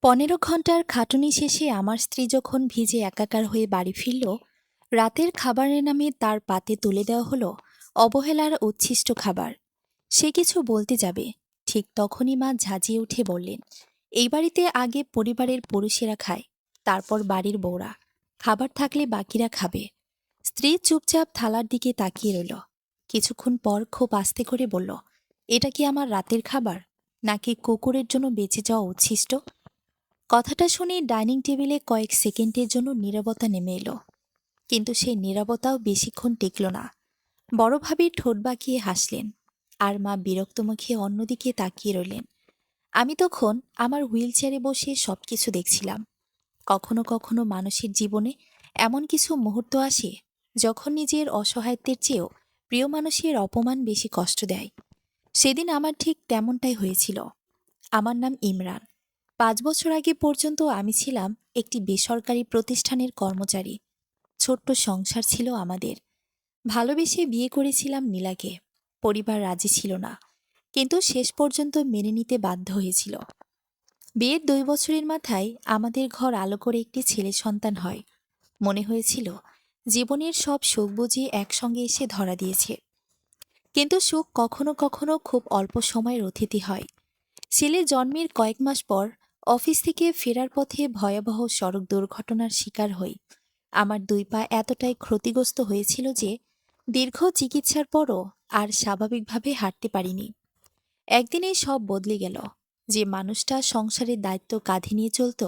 ১৫ ঘন্টার খাটুনি শেষে আমার স্ত্রী যখন ভিজে একাকার হয়ে বাড়ি ফিরল, রাতের খাবারের নামে তার পাতে তুলে দেওয়া হলো অবহেলার উচ্ছিষ্ট খাবার। সে কিছু বলতে যাবে, ঠিক তখনই মা ঝাঁঝিয়ে উঠে বললেন, এই বাড়িতে আগে পরিবারের পুরুষেরা খায়, তারপর বাড়ির বউরা। খাবার থাকলে বাকিরা খাবে। স্ত্রী চুপচাপ থালার দিকে তাকিয়ে রইল। কিছুক্ষণ পর খুব আস্তে করে বলল, এটা কি আমার রাতের খাবার, নাকি কুকুরের জন্য বেঁচে যাওয়া উচ্ছিষ্ট? কথাটা শুনে ডাইনিং টেবিলে কয়েক সেকেন্ডের জন্য নীরবতা নেমে এলো, কিন্তু সেই নীরবতাও বেশিক্ষণ টিকল না। বড় ভাবি ঠোঁট বাঁকিয়ে হাসলেন, আর মা বিরক্ত মুখে অন্যদিকে তাকিয়ে রইলেন। আমি তখন আমার হুইল চেয়ারে বসে সবকিছু দেখছিলাম। কখনো কখনো মানুষের জীবনে এমন কিছু মুহূর্ত আসে, যখন নিজের অসহায়ত্বের চেয়েও প্রিয় মানুষের অপমান বেশি কষ্ট দেয়। সেদিন আমার ঠিক তেমনটাই হয়েছিল। আমার নাম ইমরান। ৫ বছর আগে পর্যন্ত আমি ছিলাম একটি বেসরকারি প্রতিষ্ঠানের কর্মচারী। ছোট্ট সংসার ছিল আমাদের। ভালোবেসে বিয়ে করেছিলাম নীলাকে। পরিবার রাজি ছিল না, কিন্তু শেষ পর্যন্ত মেনে নিতে বাধ্য হয়েছিল। বিয়ের ২ বছরের মাথায় আমাদের ঘর আলো করে একটি ছেলে সন্তান হয়। মনে হয়েছিল জীবনের সব সুখ বুঝি একসঙ্গে এসে ধরা দিয়েছে। কিন্তু সুখ কখনো কখনো খুব অল্প সময়ের অতিথি হয়। ছেলে জন্মের কয়েক মাস পর অফিস থেকে ফেরার পথে ভয়াবহ সড়ক দুর্ঘটনার শিকার হই। আমার ২ পা এতটাই ক্ষতিগ্রস্ত হয়েছিল যে দীর্ঘ চিকিৎসার পরও আর স্বাভাবিকভাবে হাঁটতে পারিনি। একদিনেই সব বদলে গেল। যে মানুষটা সংসারের দায়িত্ব কাঁধে নিয়ে চলত,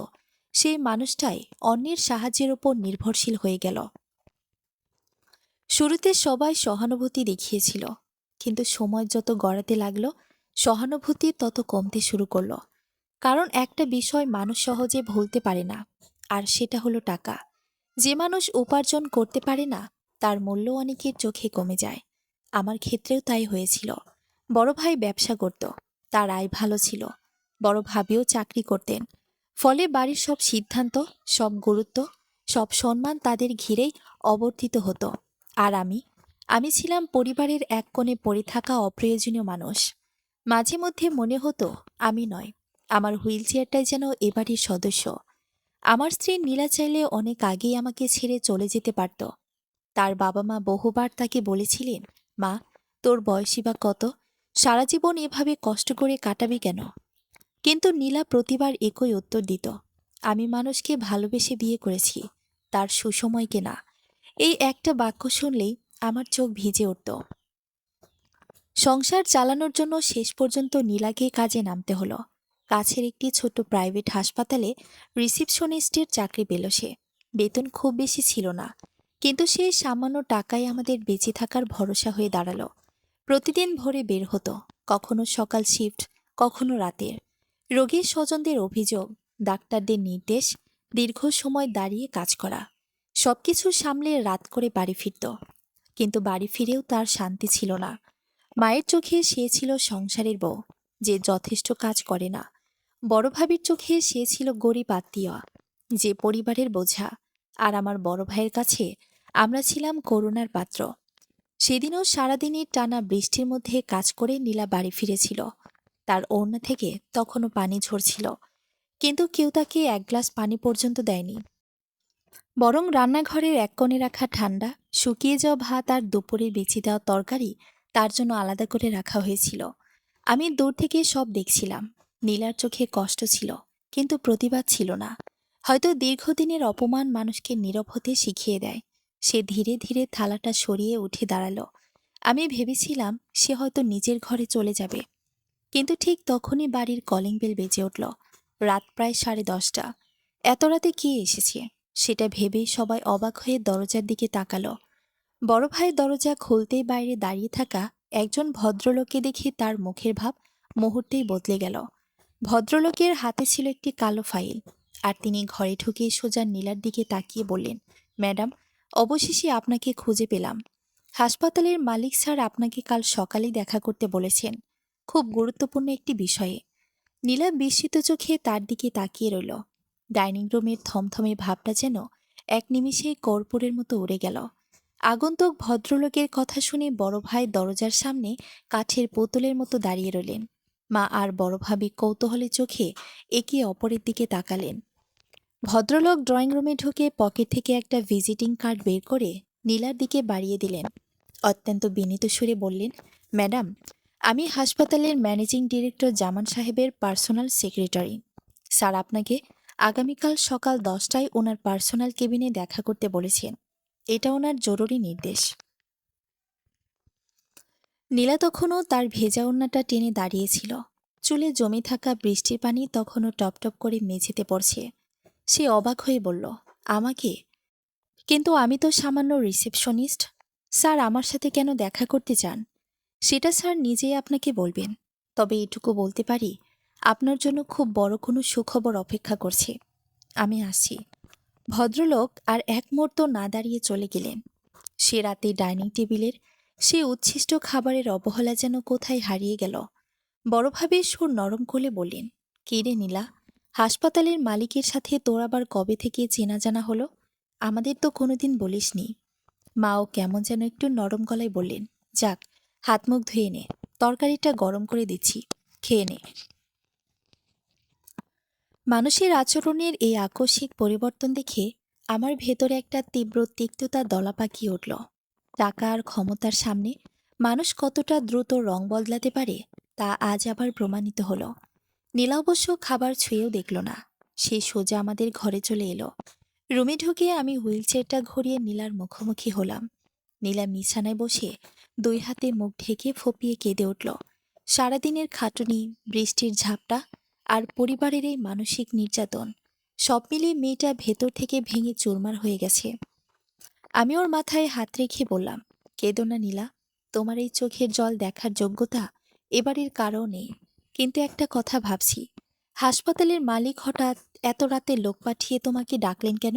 সেই মানুষটাই অন্যের সাহায্যের ওপর নির্ভরশীল হয়ে গেল। শুরুতে সবাই সহানুভূতি দেখিয়েছিল, কিন্তু সময় যত গড়াতে লাগলো, সহানুভূতি তত কমতে শুরু করলো। কারণ একটা বিষয় মানুষ সহজে ভুলতে পারে না, আর সেটা হলো টাকা। যে মানুষ উপার্জন করতে পারে না, তার মূল্য অনেকের চোখে কমে যায়। আমার ক্ষেত্রেও তাই হয়েছিল। বড় ভাই ব্যবসা করত, তার আয় ভালো ছিল। বড় ভাবিও চাকরি করতেন। ফলে বাড়ির সব সিদ্ধান্ত, সব গুরুত্ব, সব সম্মান তাদের ঘিরেই অবর্তিত হতো। আর আমি ছিলাম পরিবারের এক কোণে পড়ে থাকা অপ্রয়োজনীয় মানুষ। মাঝে মধ্যে মনে হতো আমি নয়, আমার হুইল চেয়ারটাই যেন এ বাড়ির সদস্য। আমার স্ত্রী নীলা চাইলে অনেক আগেই আমাকে ছেড়ে চলে যেতে পারত। তার বাবা মা বহুবার তাকে বলেছিলেন, মা, তোর বয়সই বা কত, সারা জীবন এভাবে কষ্ট করে কাটাবি কেন? কিন্তু নীলা প্রতিবার একই উত্তর দিত, আমি মানুষকে ভালোবেসে বিয়ে করেছি, তার সুসময়কে না। এই একটা বাক্য শুনলেই আমার চোখ ভিজে উঠত। সংসার চালানোর জন্য শেষ পর্যন্ত নীলাকে কাজে নামতে হলো। কাছের একটি ছোট প্রাইভেট হাসপাতালে রিসিপশনিস্টের চাকরি পেল সে। বেতন খুব বেশি ছিল না, কিন্তু সেই সামান্য টাকায় আমাদের বেঁচে থাকার ভরসা হয়ে দাঁড়ালো। প্রতিদিন ভোরে বের হতো, কখনো সকাল শিফট, কখনো রাতের। রোগীর স্বজনদের অভিযোগ, ডাক্তারদের নির্দেশ, দীর্ঘ সময় দাঁড়িয়ে কাজ করা, সবকিছু সামলে রাত করে বাড়ি ফিরত। কিন্তু বাড়ি ফিরেও তার শান্তি ছিল না। মায়ের চোখে সে ছিল সংসারের বউ, যে যথেষ্ট কাজ করে না। বড় ভাবির চোখে সে ছিল গরিব আত্মীয়, যে পরিবারের বোঝা। আর আমার বড় ভাইয়ের কাছে আমরা ছিলাম করুণার পাত্র। সেদিনও সারাদিনের টানা বৃষ্টির মধ্যে কাজ করে নীলা বাড়ি ফিরেছিল। তার ওড়না থেকে তখনও পানি ঝরছিল, কিন্তু কেউ তাকে এক গ্লাস পানি পর্যন্ত দেয়নি। বরং রান্নাঘরের এক কোণে রাখা ঠান্ডা শুকিয়ে যাওয়া ভাত আর দুপুরে বেঁচে দেওয়া তরকারি তার জন্য আলাদা করে রাখা হয়েছিল। আমি দূর থেকে সব দেখছিলাম। নীলার চোখে কষ্ট ছিল, কিন্তু প্রতিবাদ ছিল না। হয়তো দীর্ঘদিনের অপমান মানুষকে নীরব হতে শিখিয়ে দেয়। সে ধীরে ধীরে থালাটা সরিয়ে উঠে দাঁড়ালো। আমি ভেবেছিলাম সে হয়তো নিজের ঘরে চলে যাবে, কিন্তু ঠিক তখনই বাড়ির কলিং বেল বেজে উঠল। রাত প্রায় 10:30। এত রাতে কে এসেছে সেটা ভেবেই সবাই অবাক হয়ে দরজার দিকে তাকালো। বড় ভাই দরজা খুলতেই বাইরে দাঁড়িয়ে থাকা একজন ভদ্রলোককে দেখে তার মুখের ভাব মুহূর্তেই বদলে গেল। ভদ্রলোকের হাতে ছিল একটি কালো ফাইল, আর তিনি ঘরে ঢুকে সোজা নীলার দিকে তাকিয়ে বললেন, ম্যাডাম, অবশেষে আপনাকে খুঁজে পেলাম। হাসপাতালের মালিক স্যার আপনাকে কাল সকালেই দেখা করতে বলেছেন, খুব গুরুত্বপূর্ণ একটি বিষয়ে। নীলা বিস্মিত চোখে তার দিকে তাকিয়ে রইল। ডাইনিং রুমের থমথমে ভাবটা যেন এক নিমিষেই কর্পূরের মতো উড়ে গেল। আগন্তুক ভদ্রলোকের কথা শুনে বড় ভাই দরজার সামনে কাঠের পুতুলের মতো দাঁড়িয়ে রইলেন। মা আর বড় ভাবি কৌতূহলী চোখে একে অপরের দিকে তাকালেন। ভদ্রলোক ড্রয়িং রুমে ঢুকে পকেট থেকে একটা ভিজিটিং কার্ড বের করে নীলার দিকে বাড়িয়ে দিলেন। অত্যন্ত বিনীত সুরে বললেন, ম্যাডাম, আমি হাসপাতালের ম্যানেজিং ডিরেক্টর জামান সাহেবের পার্সোনাল সেক্রেটারি। স্যার আপনাকে আগামীকাল সকাল 10টায় ওনার পার্সোনাল কেবিনে দেখা করতে বলেছেন। এটা ওনার জরুরি নির্দেশ। নীলা তখনও তার ভেজা ওড়নাটা টেনে দাঁড়িয়েছিল। চুলে জমে থাকা বৃষ্টির পানি তখনও টপটপ করে মেঝেতে পড়ছে। সে অবাক হয়ে বলল, আমাকে? কিন্তু আমি তো সামান্য রিসেপশনিস্ট। স্যার আমার সাথে কেন দেখা করতে চান সেটা স্যার নিজেই আপনাকে বলবেন। তবে এটুকু বলতে পারি, আপনার জন্য খুব বড় কোনো সুখবর অপেক্ষা করছে। আমি আসছি। ভদ্রলোক আর এক মুহূর্ত না দাঁড়িয়ে চলে গেলেন। সে রাতে ডাইনিং টেবিলের সে উচ্ছিষ্ট খাবারের অবহেলা যেন কোথায় হারিয়ে গেল। বড়ভাবে সুর নরম করে বললেন, কে রে নীলা, হাসপাতালের মালিকের সাথে তোর আবার কবে থেকে চেনা জানা হলো? আমাদের তো কোনোদিন বলিসনি। মাও কেমন যেন একটু নরম গলায় বললেন, যাক, হাত মুখ ধুয়ে নে, তরকারিটা গরম করে দিচ্ছি, খেয়ে নে। মানুষের আচরণের এই আকস্মিক পরিবর্তন দেখে আমার ভেতরে একটা তীব্র তিক্ততা দলা পাকিয়ে উঠল। টাকা আর ক্ষমতার সামনে মানুষ কতটা দ্রুত রং বদলাতে পারে তা আজ আবার প্রমাণিত হলো। নীলা অবশ্য খাবার ছুঁয়েও দেখল না। সে সোজা আমাদের ঘরে চলে এলো। রুমে ঢুকে আমি হুইলচেয়ারটা ঘুরিয়ে নীলার মুখোমুখি হলাম। নীলা বিছানায় বসে দুই হাতে মুখ ঢেকে ফোঁপিয়ে কেঁদে উঠল। সারাদিনের খাটুনি, বৃষ্টির ঝাপটা আর পরিবারের এই মানসিক নির্যাতন সব মিলিয়ে মেয়েটা ভেতর থেকে ভেঙে চুরমার হয়ে গেছে। আমি ওর মাথায় হাত রেখে বললাম, কেঁদো না নীলা, তোমার এই চোখের জল দেখার যোগ্যতা এবারের কারও নেই। কিন্তু একটা কথা ভাবছি, হাসপাতালের মালিক হঠাৎ এত রাতে লোক পাঠিয়ে তোমাকে ডাকলেন কেন?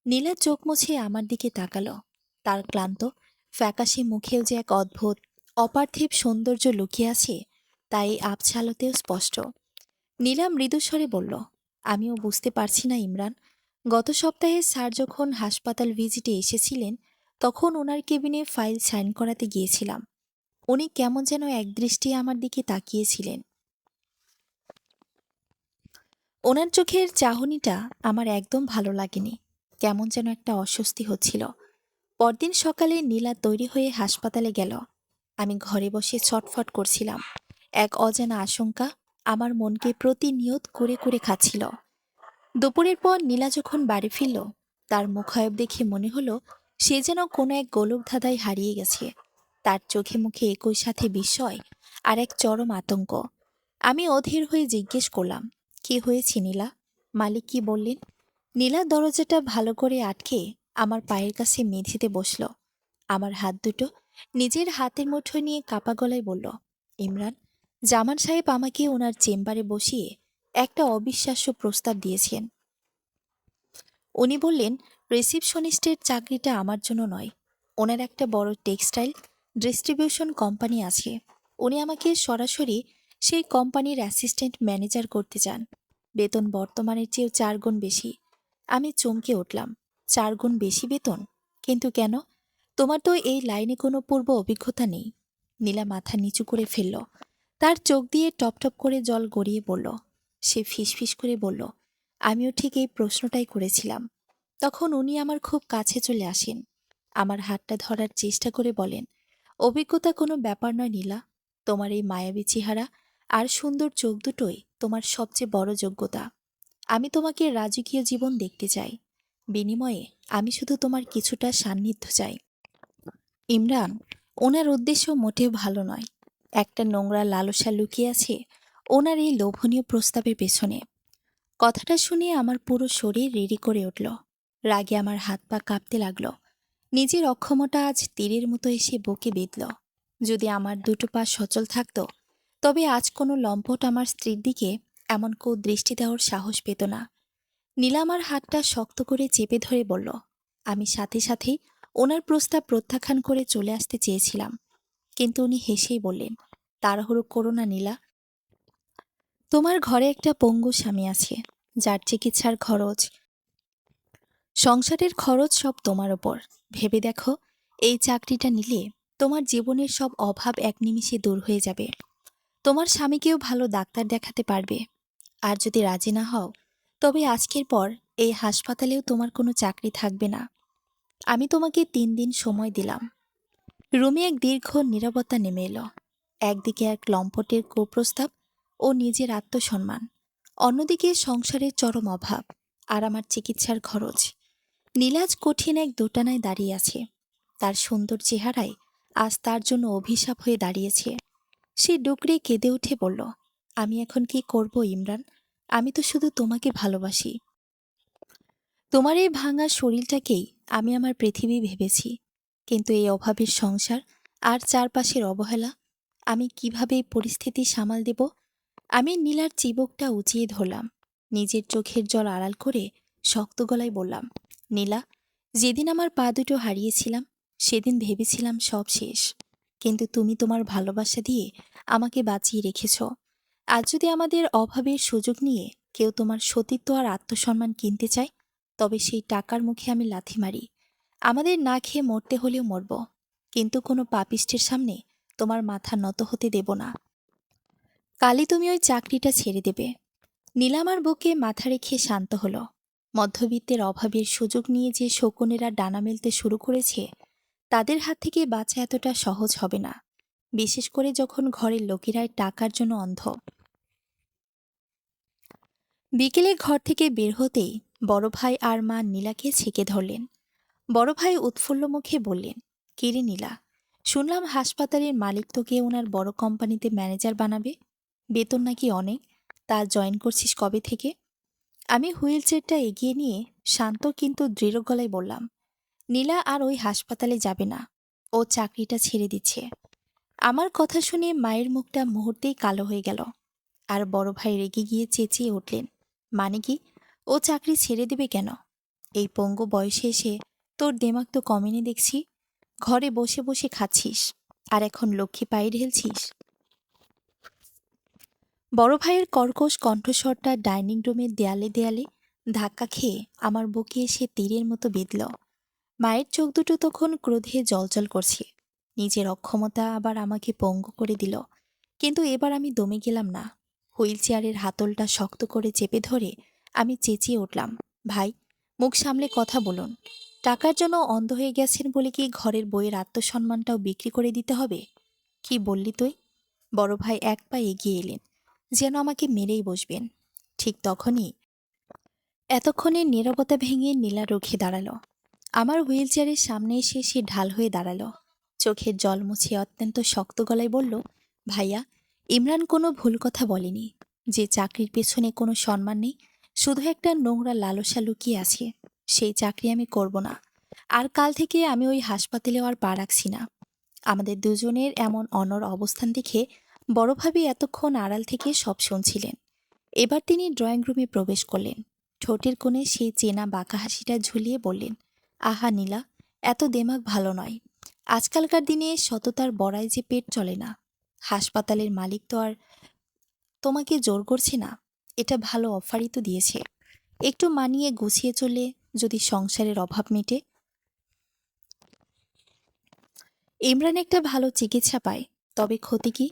নীলা চোখ মুছে আমার দিকে তাকালো। তার ক্লান্ত ফ্যাকাশে মুখেও যে এক অদ্ভুত অপার্থিব সৌন্দর্য লুকিয়ে আছে তাই আবছা আলোতেও স্পষ্ট। নীলা মৃদুস্বরে বলল, আমিও বুঝতে পারছি না ইমরান। গত সপ্তাহে স্যার যখন হাসপাতাল ভিজিটে এসেছিলেন তখন ওনার কেবিনে ফাইল সাইন করাতে গিয়েছিলাম। উনি কেমন যেন একদৃষ্টি আমার দিকে তাকিয়েছিলেন। ওনার চোখের চাহনিটা আমার একদম ভালো লাগেনি। কেমন যেন একটা অস্বস্তি হচ্ছিল। পরদিন সকালে নীলা তৈরি হয়ে হাসপাতালে গেল। আমি ঘরে বসে ছটফট করছিলাম। এক অজানা আশঙ্কা আমার মনকে প্রতিনিয়ত করে করে খাচ্ছিল। দুপুরের পর নীলা যখন বাড়ি ফিরল, তার মুখায়ব দেখে মনে হলো সে যেন কোনো এক গোলকধাঁধায় হারিয়ে গেছে। তার চোখে মুখে একই সাথে বিস্ময় আর এক চরম আতঙ্ক। আমি অধীর হয়ে জিজ্ঞেস করলাম, কি হয়েছে নীলা? মালিক কি বললেন? নীলা দরজাটা ভালো করে আটকে আমার পায়ের কাছে মেঝেতে বসল। আমার হাত দুটো নিজের হাতের মুঠোয় নিয়ে কাপা গলায় বলল, ইমরান, জামান সাহেব আমাকে ওনার চেম্বারে বসিয়ে একটা অবিশ্বাস্য প্রস্তাব দিয়েছেন। উনি বললেন, রিসিপশনিস্টের চাকরিটা আমার জন্য নয়। ওনার একটা বড় টেক্সটাইল ডিস্ট্রিবিউশন কোম্পানি আছে। উনি আমাকে সরাসরি সেই কোম্পানির অ্যাসিস্ট্যান্ট ম্যানেজার করতে চান। বেতন বর্তমানের চেয়েও 4 গুণ বেশি। আমি চমকে উঠলাম, 4 গুণ বেশি বেতন? কিন্তু কেন? তোমার তো এই লাইনে কোনো পূর্ব অভিজ্ঞতা নেই। নীলা মাথা নিচু করে ফেলল। তার চোখ দিয়ে টপটপ করে জল গড়িয়ে পড়ল। সে ফিসফিস করে বলল, আমিও ঠিক এই প্রশ্নটাই করেছিলাম। তখন উনি আমার খুব কাছে চলে আসেন। আমার হাতটা ধরার চেষ্টা করে বলেন, অভিজ্ঞতা কোনো ব্যাপার নয় নীলা। তোমার এই মায়াবী চেহারা আর সুন্দর চোখ দুটোই তোমার সবচেয়ে বড় যোগ্যতা। আমি তোমাকে রাজকীয় জীবন দেখতে চাই। বিনিময়ে আমি শুধু তোমার কিছুটা সান্নিধ্য চাই। ইমরান, ওনার উদ্দেশ্য মোটেও ভালো নয়। একটা নোংরা লালসা লুকিয়ে আছে ওনার এই লোভনীয় প্রস্তাবের পেছনে। কথাটা শুনে আমার পুরো শরীর রিরি করে উঠল। রাগে আমার হাত পা কাঁপতে লাগল। নিজের অক্ষমতা আজ তীরের মতো এসে বুকে বিঁধল। যদি আমার দুটো পা সচল থাকত, তবে আজ কোনো লম্পট আমার স্ত্রীর দিকে এমন দৃষ্টি দেওয়ার সাহস পেত না। নীলা আমার হাতটা শক্ত করে চেপে ধরে বলল, আমি সাথে সাথেই ওনার প্রস্তাব প্রত্যাখ্যান করে চলে আসতে চেয়েছিলাম। কিন্তু উনি হেসেই বললেন, তাড়াহুড়ো করো না নীলা। তোমার ঘরে একটা পঙ্গু স্বামী আছে, যার চিকিৎসার খরচ, সংসারের খরচ সব তোমার ওপর। ভেবে দেখো, এই চাকরিটা নিলে তোমার জীবনের সব অভাব এক নিমিষে দূর হয়ে যাবে। তোমার স্বামীকেও ভালো ডাক্তার দেখাতে পারবে। আর যদি রাজি না হও, তবে আজকের পর এই হাসপাতালেও তোমার কোনো চাকরি থাকবে না। আমি তোমাকে 3 দিন সময় দিলাম। রুমে এক দীর্ঘ নীরবতা নেমে এলো। একদিকে এক লম্পটের কুপ্রস্তাব ও নিজের আত্মসম্মান, অন্যদিকে সংসারের চরম অভাব আর আমার চিকিৎসার খরচ। নীলাজ কঠিন এক দোটানায় দাঁড়িয়ে আছে। তার সুন্দর চেহারায় আজ তার জন্য অভিশাপ হয়ে দাঁড়িয়েছে। সে ডুকরে কেঁদে উঠে বলল, আমি এখন কি করব ইমরান? আমি তো শুধু তোমাকে ভালোবাসি। তোমার এই ভাঙা শরীরটাকেই আমি আমার পৃথিবী ভেবেছি। কিন্তু এই অভাবের সংসার আর চারপাশের অবহেলা, আমি কিভাবে এই পরিস্থিতি সামাল দেব? আমি নীলার চিবুকটা উঁচিয়ে ধরলাম, নিজের চোখের জল আড়াল করে শক্ত গলায় বললাম, নীলা, যেদিন আমার পা দুটো হারিয়েছিলাম সেদিন ভেবেছিলাম সব শেষ। কিন্তু তুমি তোমার ভালোবাসা দিয়ে আমাকে বাঁচিয়ে রেখেছ। আজ যদি আমাদের অভাবের সুযোগ নিয়ে কেউ তোমার সতীত্ব আর আত্মসম্মান কিনতে চায়, তবে সেই টাকার মুখে আমি লাথি মারি। আমাদের না খেয়ে মরতে হলেও মরব, কিন্তু কোনো পাপিষ্টের সামনে তোমার মাথা নত হতে দেব না। কালই তুমি ওই চাকরিটা ছেড়ে দেবে। নীলামার বুকে মাথা রেখে শান্ত হলো। মধ্যবিত্তের অভাবের সুযোগ নিয়ে যে শকুনেরা ডানা মেলতে শুরু করেছে, তাদের হাত থেকে বাঁচা এতটা সহজ হবে না, বিশেষ করে যখন ঘরের লোকেরাই টাকার জন্য অন্ধ। বিকেলে ঘর থেকে বের হতেই বড় ভাই আর মা নীলাকে ছেঁকে ধরলেন। বড় ভাই উৎফুল্ল মুখে বললেন, কিরে নীলা, শুনলাম হাসপাতালের মালিক তোকে ওনার বড় কোম্পানিতে ম্যানেজার বানাবে, বেতন নাকি অনেক। তা জয়েন করছিস কবে থেকে? আমি হুইল চেয়ারটা এগিয়ে নিয়ে শান্ত কিন্তু দৃঢ় গলায় বললাম, নীলা আর ওই হাসপাতালে যাবে না, ও চাকরিটা ছেড়ে দিচ্ছে। আমার কথা শুনে মায়ের মুখটা মুহূর্তেই কালো হয়ে গেল। আর বড় ভাই রেগে গিয়ে চেঁচিয়ে উঠলেন, মানে কি? ও চাকরি ছেড়ে দেবে কেন? এই পঙ্গু বয়সে এসে তোর দেমাগ তো কমেনি দেখছি। ঘরে বসে বসে খাচ্ছিস, আর এখন লক্ষ্মী পায়ে ঢেলছিস। বড় ভাইয়ের কর্কশ কণ্ঠস্বরটা ডাইনিং রুমের দেয়ালে দেয়ালে ধাক্কা খেয়ে আমার বুকে এসে তীরের মতো বিঁধল। মায়ের চোখ দুটো তখন ক্রোধে জ্বলজ্বল করছে। নিজের অক্ষমতা আবার আমাকে পঙ্গু করে দিল। কিন্তু এবার আমি দমে গেলাম না। হুইল চেয়ারের হাতলটা শক্ত করে চেপে ধরে আমি চেঁচিয়ে উঠলাম, ভাই, মুখ সামলে কথা বলুন। টাকার জন্য অন্ধ হয়ে গেছেন বলে কি ঘরের বইয়ের আত্মসম্মানটাও বিক্রি করে দিতে হবে? কি বললি তুই? বড় ভাই এক পা এগিয়ে এলেন, যেন আমাকে মেরেই বসবেন। ঠিক তখনই এতক্ষণের নীরবতা ভেঙে নীলা রুখে দাঁড়ালো। আমার হুইল চেয়ারের সামনে এসে সে ঢাল হয়ে দাঁড়ালো। চোখের জল মুছে অত্যন্ত শক্ত গলায় বলল, ভাইয়া, ইমরান কোনো ভুল কথা বলেনি। যে চাকরির পেছনে কোনো সম্মান নেই, শুধু একটা নোংরা লালসা লুকিয়ে আছে, সেই চাকরি আমি করব না। আর কাল থেকে আমি ওই হাসপাতালেও আর পা রাখছি না। আমাদের দুজনের এমন অনড় অবস্থান দেখে বড়ভাবে এতক্ষণ আড়াল থেকে সব শুনছিলেন। এবার তিনি ড্রয়িং রুমে প্রবেশ করলেন। ঠোঁটের কোণে সেই চেনা বাঁকা হাসিটা ঝুলিয়ে বললেন, আহা নীলা, এত দেমাগ ভালো নয়। আজকালকার দিনে সততার বড়াই যে পেট চলে না। হাসপাতালের মালিক তো আর তোমাকে জোর করছে না, এটা ভালো অফারই তো দিয়েছে। একটু মানিয়ে গুছিয়ে চলে যদি সংসারের অভাব মেটে। ইমরান একটা ভালো চিকিৎসা পায়, তবে ক্ষতি কি?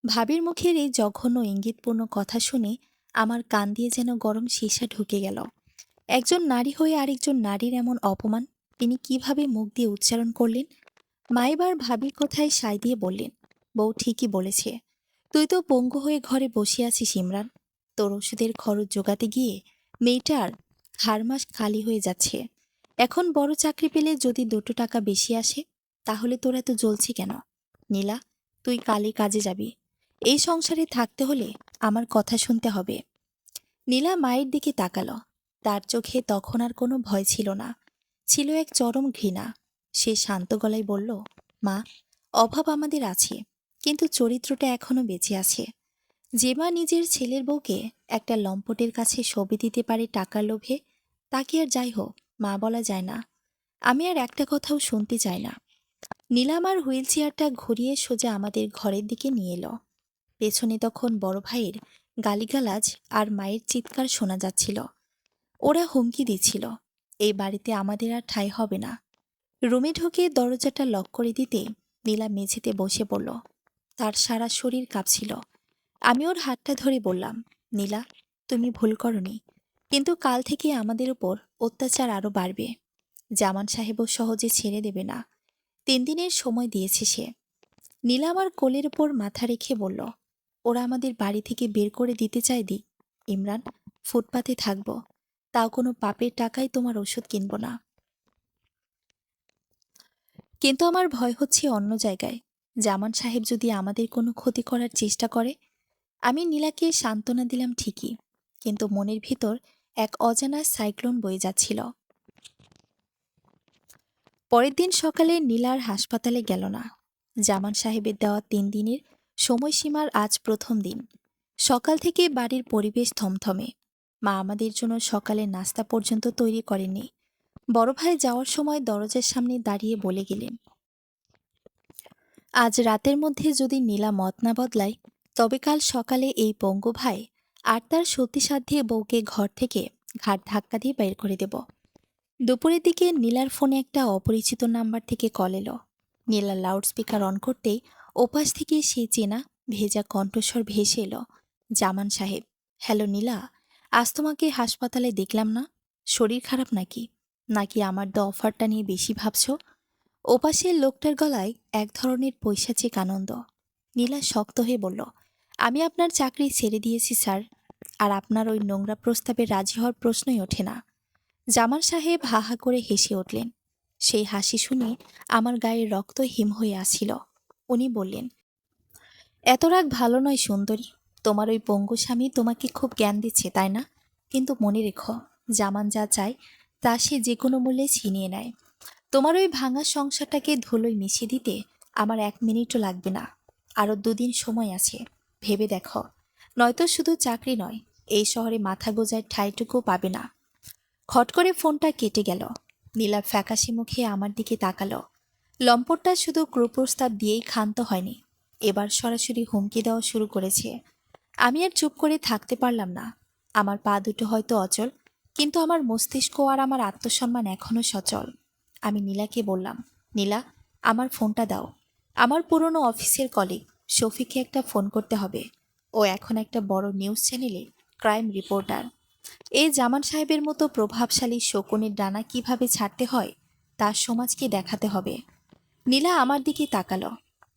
ভাবির মুখের এই জঘন্য ইঙ্গিতপূর্ণ কথা শুনে আমার কান দিয়ে যেন গরম সীসা ঢুকে গেল। একজন নারী হয়ে আরেকজন নারীর এমন অপমান তিনি কিভাবে মুখ দিয়ে উচ্চারণ করলেন? মা এবার ভাবির কথায় সায় দিয়ে বললেন, বউ ঠিকই বলেছে। তুই তো পঙ্গু হয়ে ঘরে বসে আছিস ইমরান। তোর ওষুধের খরচ জোগাতে গিয়ে মেয়েটার হাড়মাস খালি হয়ে যাচ্ছে। এখন বড় চাকরি পেলে যদি 2 টাকা বেশি আসে, তাহলে তোর এত জ্বলছে কেন? নীলা, তুই কালই কাজে যাবি। এই সংসারে থাকতে হলে আমার কথা শুনতে হবে। নীলা মায়ের দিকে তাকালো। তার চোখে তখন আর কোনো ভয় ছিল না, ছিল এক চরম ঘৃণা। সে শান্ত গলায় বলল, মা, অভাব আমাদের আছে, কিন্তু চরিত্রটা এখনো বেঁচে আছে। যে মা নিজের ছেলের বউকে একটা লম্পটের কাছে সঁপে দিতে পারে টাকার লোভে, তাকে আর যাই হোক মা বলা যায় না। আমি আর একটা কথাও শুনতে চাই না। নীলামার হুইল চেয়ারটা ঘুরিয়ে সোজা আমাদের ঘরের দিকে নিয়ে এলো। পেছনে তখন বড় ভাইয়ের গালিগালাজ আর মায়ের চিৎকার শোনা যাচ্ছিল। ওরা হুমকি দিচ্ছিল, এই বাড়িতে আমাদের আর ঠাঁই হবে না। রুমে ঢুকে দরজাটা লক করে দিতে নীলা মেঝেতে বসে পড়ল। তার সারা শরীর কাঁপছিল। আমি ওর হাতটা ধরে বললাম, নীলা, তুমি ভুল করনি, কিন্তু কাল থেকে আমাদের উপর অত্যাচার আরো বাড়বে। জামান সাহেবও সহজে ছেড়ে দেবে না। 3 দিনের সময় দিয়েছে সে। নীলা আমার কোলের উপর মাথা রেখে বলল, ওরা আমাদের বাড়ি থেকে বের করে দিতে চায় দি। ইমরান, ফুটপাতে থাকবো, তাও কোনো পাপের টাকায় তোমার ওষুধ কিনব না। কিন্তু আমার ভয় হচ্ছে অন্য জায়গায়। জামান সাহেব যদি আমাদের কোনো ক্ষতি করার চেষ্টা করে। আমি নীলাকে সান্ত্বনা দিলাম ঠিকই, কিন্তু মনের ভিতর এক অজানা সাইক্লোন বয়ে যাচ্ছিল। পরের দিন সকালে নীলা আর হাসপাতালে গেল না। জামান সাহেবের দেওয়া 3 দিনের সময়সীমার আজ প্রথম দিন। সকাল থেকে বাড়ির পরিবেশ থমথমে। মা আমাদের জন্য সকালের নাস্তা পর্যন্ত তৈরি করেননি। বড় ভাই যাওয়ার সময় দরজার সামনে দাঁড়িয়ে বলে গেলেন, আজ রাতের মধ্যে যদি নীলা মত না বদলায়, তবে কাল সকালে এই পঙ্গু ভাই আর তার সতীসাধ্যে বউকে ঘর থেকে ঘাট ধাক্কা দিয়ে বের করে দেব। দুপুরের দিকে নীলার ফোনে একটা অপরিচিত নাম্বার থেকে কল এলো। নীলা লাউডস্পিকার অন করতেই ওপাশ থেকে সেই চেনা ভেজা কণ্ঠস্বর ভেসে এলো, জামান সাহেব। হ্যালো নীলা, আজ তোমাকে হাসপাতালে দেখলাম না। শরীর খারাপ নাকি? নাকি আমার দেওয়া অফারটা নিয়ে বেশি ভাবছো? ওপাশের লোকটার গলায় এক ধরনের পৈশাচিক আনন্দ। নীলা শক্ত হয়ে বলল, আমি আপনার চাকরি ছেড়ে দিয়েছি স্যার, আর আপনার ওই নোংরা প্রস্তাবে রাজি হওয়ার প্রশ্নই ওঠে না। জামান সাহেব হা হা করে হেসে উঠলেন। সেই হাসি শুনে আমার গায়ে রক্ত হিম হয়ে আসছিল। উনি বললেন, এত রাগ ভালো নয় সুন্দরী। তোমার ওই পঙ্গু স্বামী তোমাকে খুব জ্ঞান দিচ্ছে, তাই না? কিন্তু মনে রেখো, জামান যা চায় তা সে যে কোনো মূল্যে ছিনিয়ে নেয়। তোমার ওই ভাঙা সংসারটাকে ধুলোয় মিশিয়ে দিতে আমার 1 মিনিটও লাগবে না। আরও 2 দিন সময় আছে, ভেবে দেখো। নয়তো শুধু চাকরি নয়, এই শহরে মাথা গোজার ঠাঁইটুকু পাবে না। খট করে ফোনটা কেটে গেল। নীলা ফ্যাকাশে মুখে আমার দিকে তাকালো। লম্পটটা শুধু কুপ্রস্তাব দিয়েই ক্ষান্ত হয়নি, এবার সরাসরি হুমকি দেওয়া শুরু করেছে। আমি আর চুপ করে থাকতে পারলাম না। আমার পা দুটো হয়তো অচল, কিন্তু আমার মস্তিষ্ক আর আমার আত্মসম্মান এখনও সচল। আমি নীলাকে বললাম, নীলা, আমার ফোনটা দাও। আমার পুরনো অফিসের কলিগ শফিককে একটা ফোন করতে হবে। ও এখন একটা বড় নিউজ চ্যানেলে ক্রাইম রিপোর্টার। এই জামান সাহেবের মতো প্রভাবশালী শকুনের ডানা কিভাবে ছাড়তে হয় তা সমাজকে দেখাতে হবে। নীলা আমার দিকে তাকালো।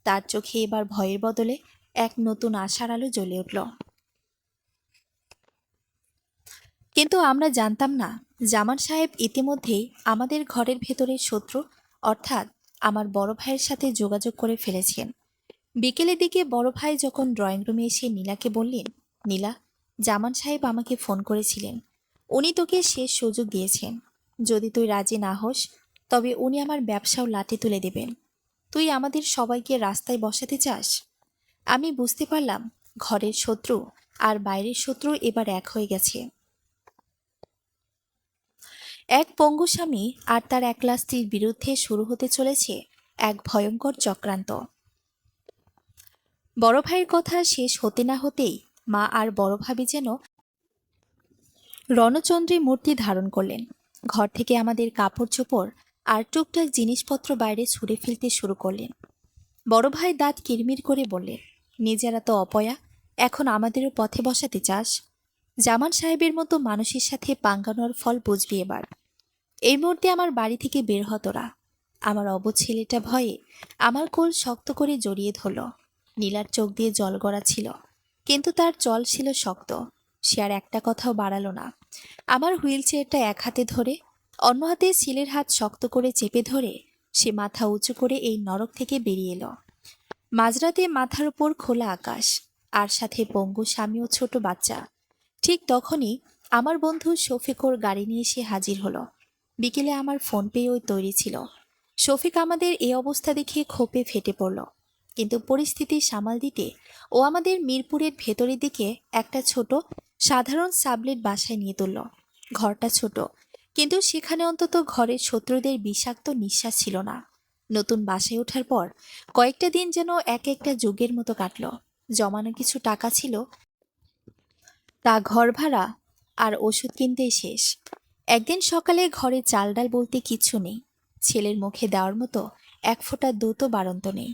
তার চোখে এবার ভয়ের বদলে এক নতুন আশার আলো জ্বলে উঠল। কিন্তু আমরা জানতাম না, জামান সাহেব ইতিমধ্যেই আমাদের ঘরের ভেতরের শত্রু, অর্থাৎ আমার বড় ভাইয়ের সাথে যোগাযোগ করে ফেলেছেন। বিকেলের দিকে বড় ভাই যখন ড্রয়িং রুমে এসে নীলাকে বললেন, নীলা, জামান সাহেব আমাকে ফোন করেছিলেন। উনি তোকে শেষ সুযোগ দিয়েছেন। যদি তুই রাজি না হোস, তবে উনি আমার ব্যবসাও লাঠি তুলে দেবেন। তুই আমাদের সবাইকে রাস্তায় বসাতে চাস? আমি বুঝতে পারলাম, ঘরের শত্রু আর বাইরের শত্রু এবার এক হয়ে গেছে। এক পঙ্গু স্বামী আর তার একলা স্ত্রীর বিরুদ্ধে শুরু হতে চলেছে এক ভয়ঙ্কর চক্রান্ত। বড় ভাইয়ের কথা শেষ হতে না হতেই মা আর বড় ভাবি যেন রণচন্দ্রী মূর্তি ধারণ করলেন। ঘর থেকে আমাদের কাপড় চোপড় আর টুকটাক জিনিসপত্র বাইরে ছুঁড়ে ফেলতে শুরু করলেন। বড় ভাই দাঁত কিরমির করে বললেন, নিজেরা তো অপয়া, এখন আমাদেরও পথে বসাতে চাস? জামান সাহেবের মতো মানুষের সাথে পাঙ্গানোর ফল বুঝবি এবার। এই মুহূর্তে আমার বাড়ি থেকে বের হতোরা। আমার অবুঝ ছেলেটা ভয়ে আমার কোল শক্ত করে জড়িয়ে ধরল। নীলার চোখ দিয়ে জল গড়া ছিল, কিন্তু তার চল ছিল শক্ত। সে আর একটা কথাও বাড়ালো না। আমার হুইল চেয়ারটা এক হাতে ধরে, অন্য হাতে ছেলের হাত শক্ত করে চেপে ধরে সে মাথা উঁচু করে এই নরক থেকে বেরিয়ে এলো। মাঝরাতে মাথার উপর খোলা আকাশ, আর সাথে পঙ্গু স্বামী ও ছোট বাচ্চা। ঠিক তখনই আমার বন্ধু শফিকর গাড়ি নিয়ে এসে হাজির হলো। বিকেলে আমার ফোন পেয়ে ওই তৈরি ছিল। শফিক আমাদের এই অবস্থা দেখে ক্ষোভে ফেটে পড়ল, কিন্তু পরিস্থিতি সামাল দিতে ও আমাদের মিরপুরের ভেতরের দিকে একটা ছোট সাধারণ সাবলেট বাসায় নিয়ে তুলল। ঘরটা ছোট, কিন্তু সেখানে অন্তত ঘরের শত্রুদের বিষাক্ত নিঃশ্বাস ছিল না। নতুন বাসায় ওঠার পর কয়েকটা দিন যেন এক একটা যুগের মতো কাটল। জমানো কিছু টাকা ছিল, তা ঘর ভাড়া আর ওষুধ কিনতেই শেষ। একদিন সকালে ঘরে চাল ডাল বলতে কিচ্ছু নেই। ছেলের মুখে দেওয়ার মতো এক ফোঁটা দুধও বাড়ন্ত নেই।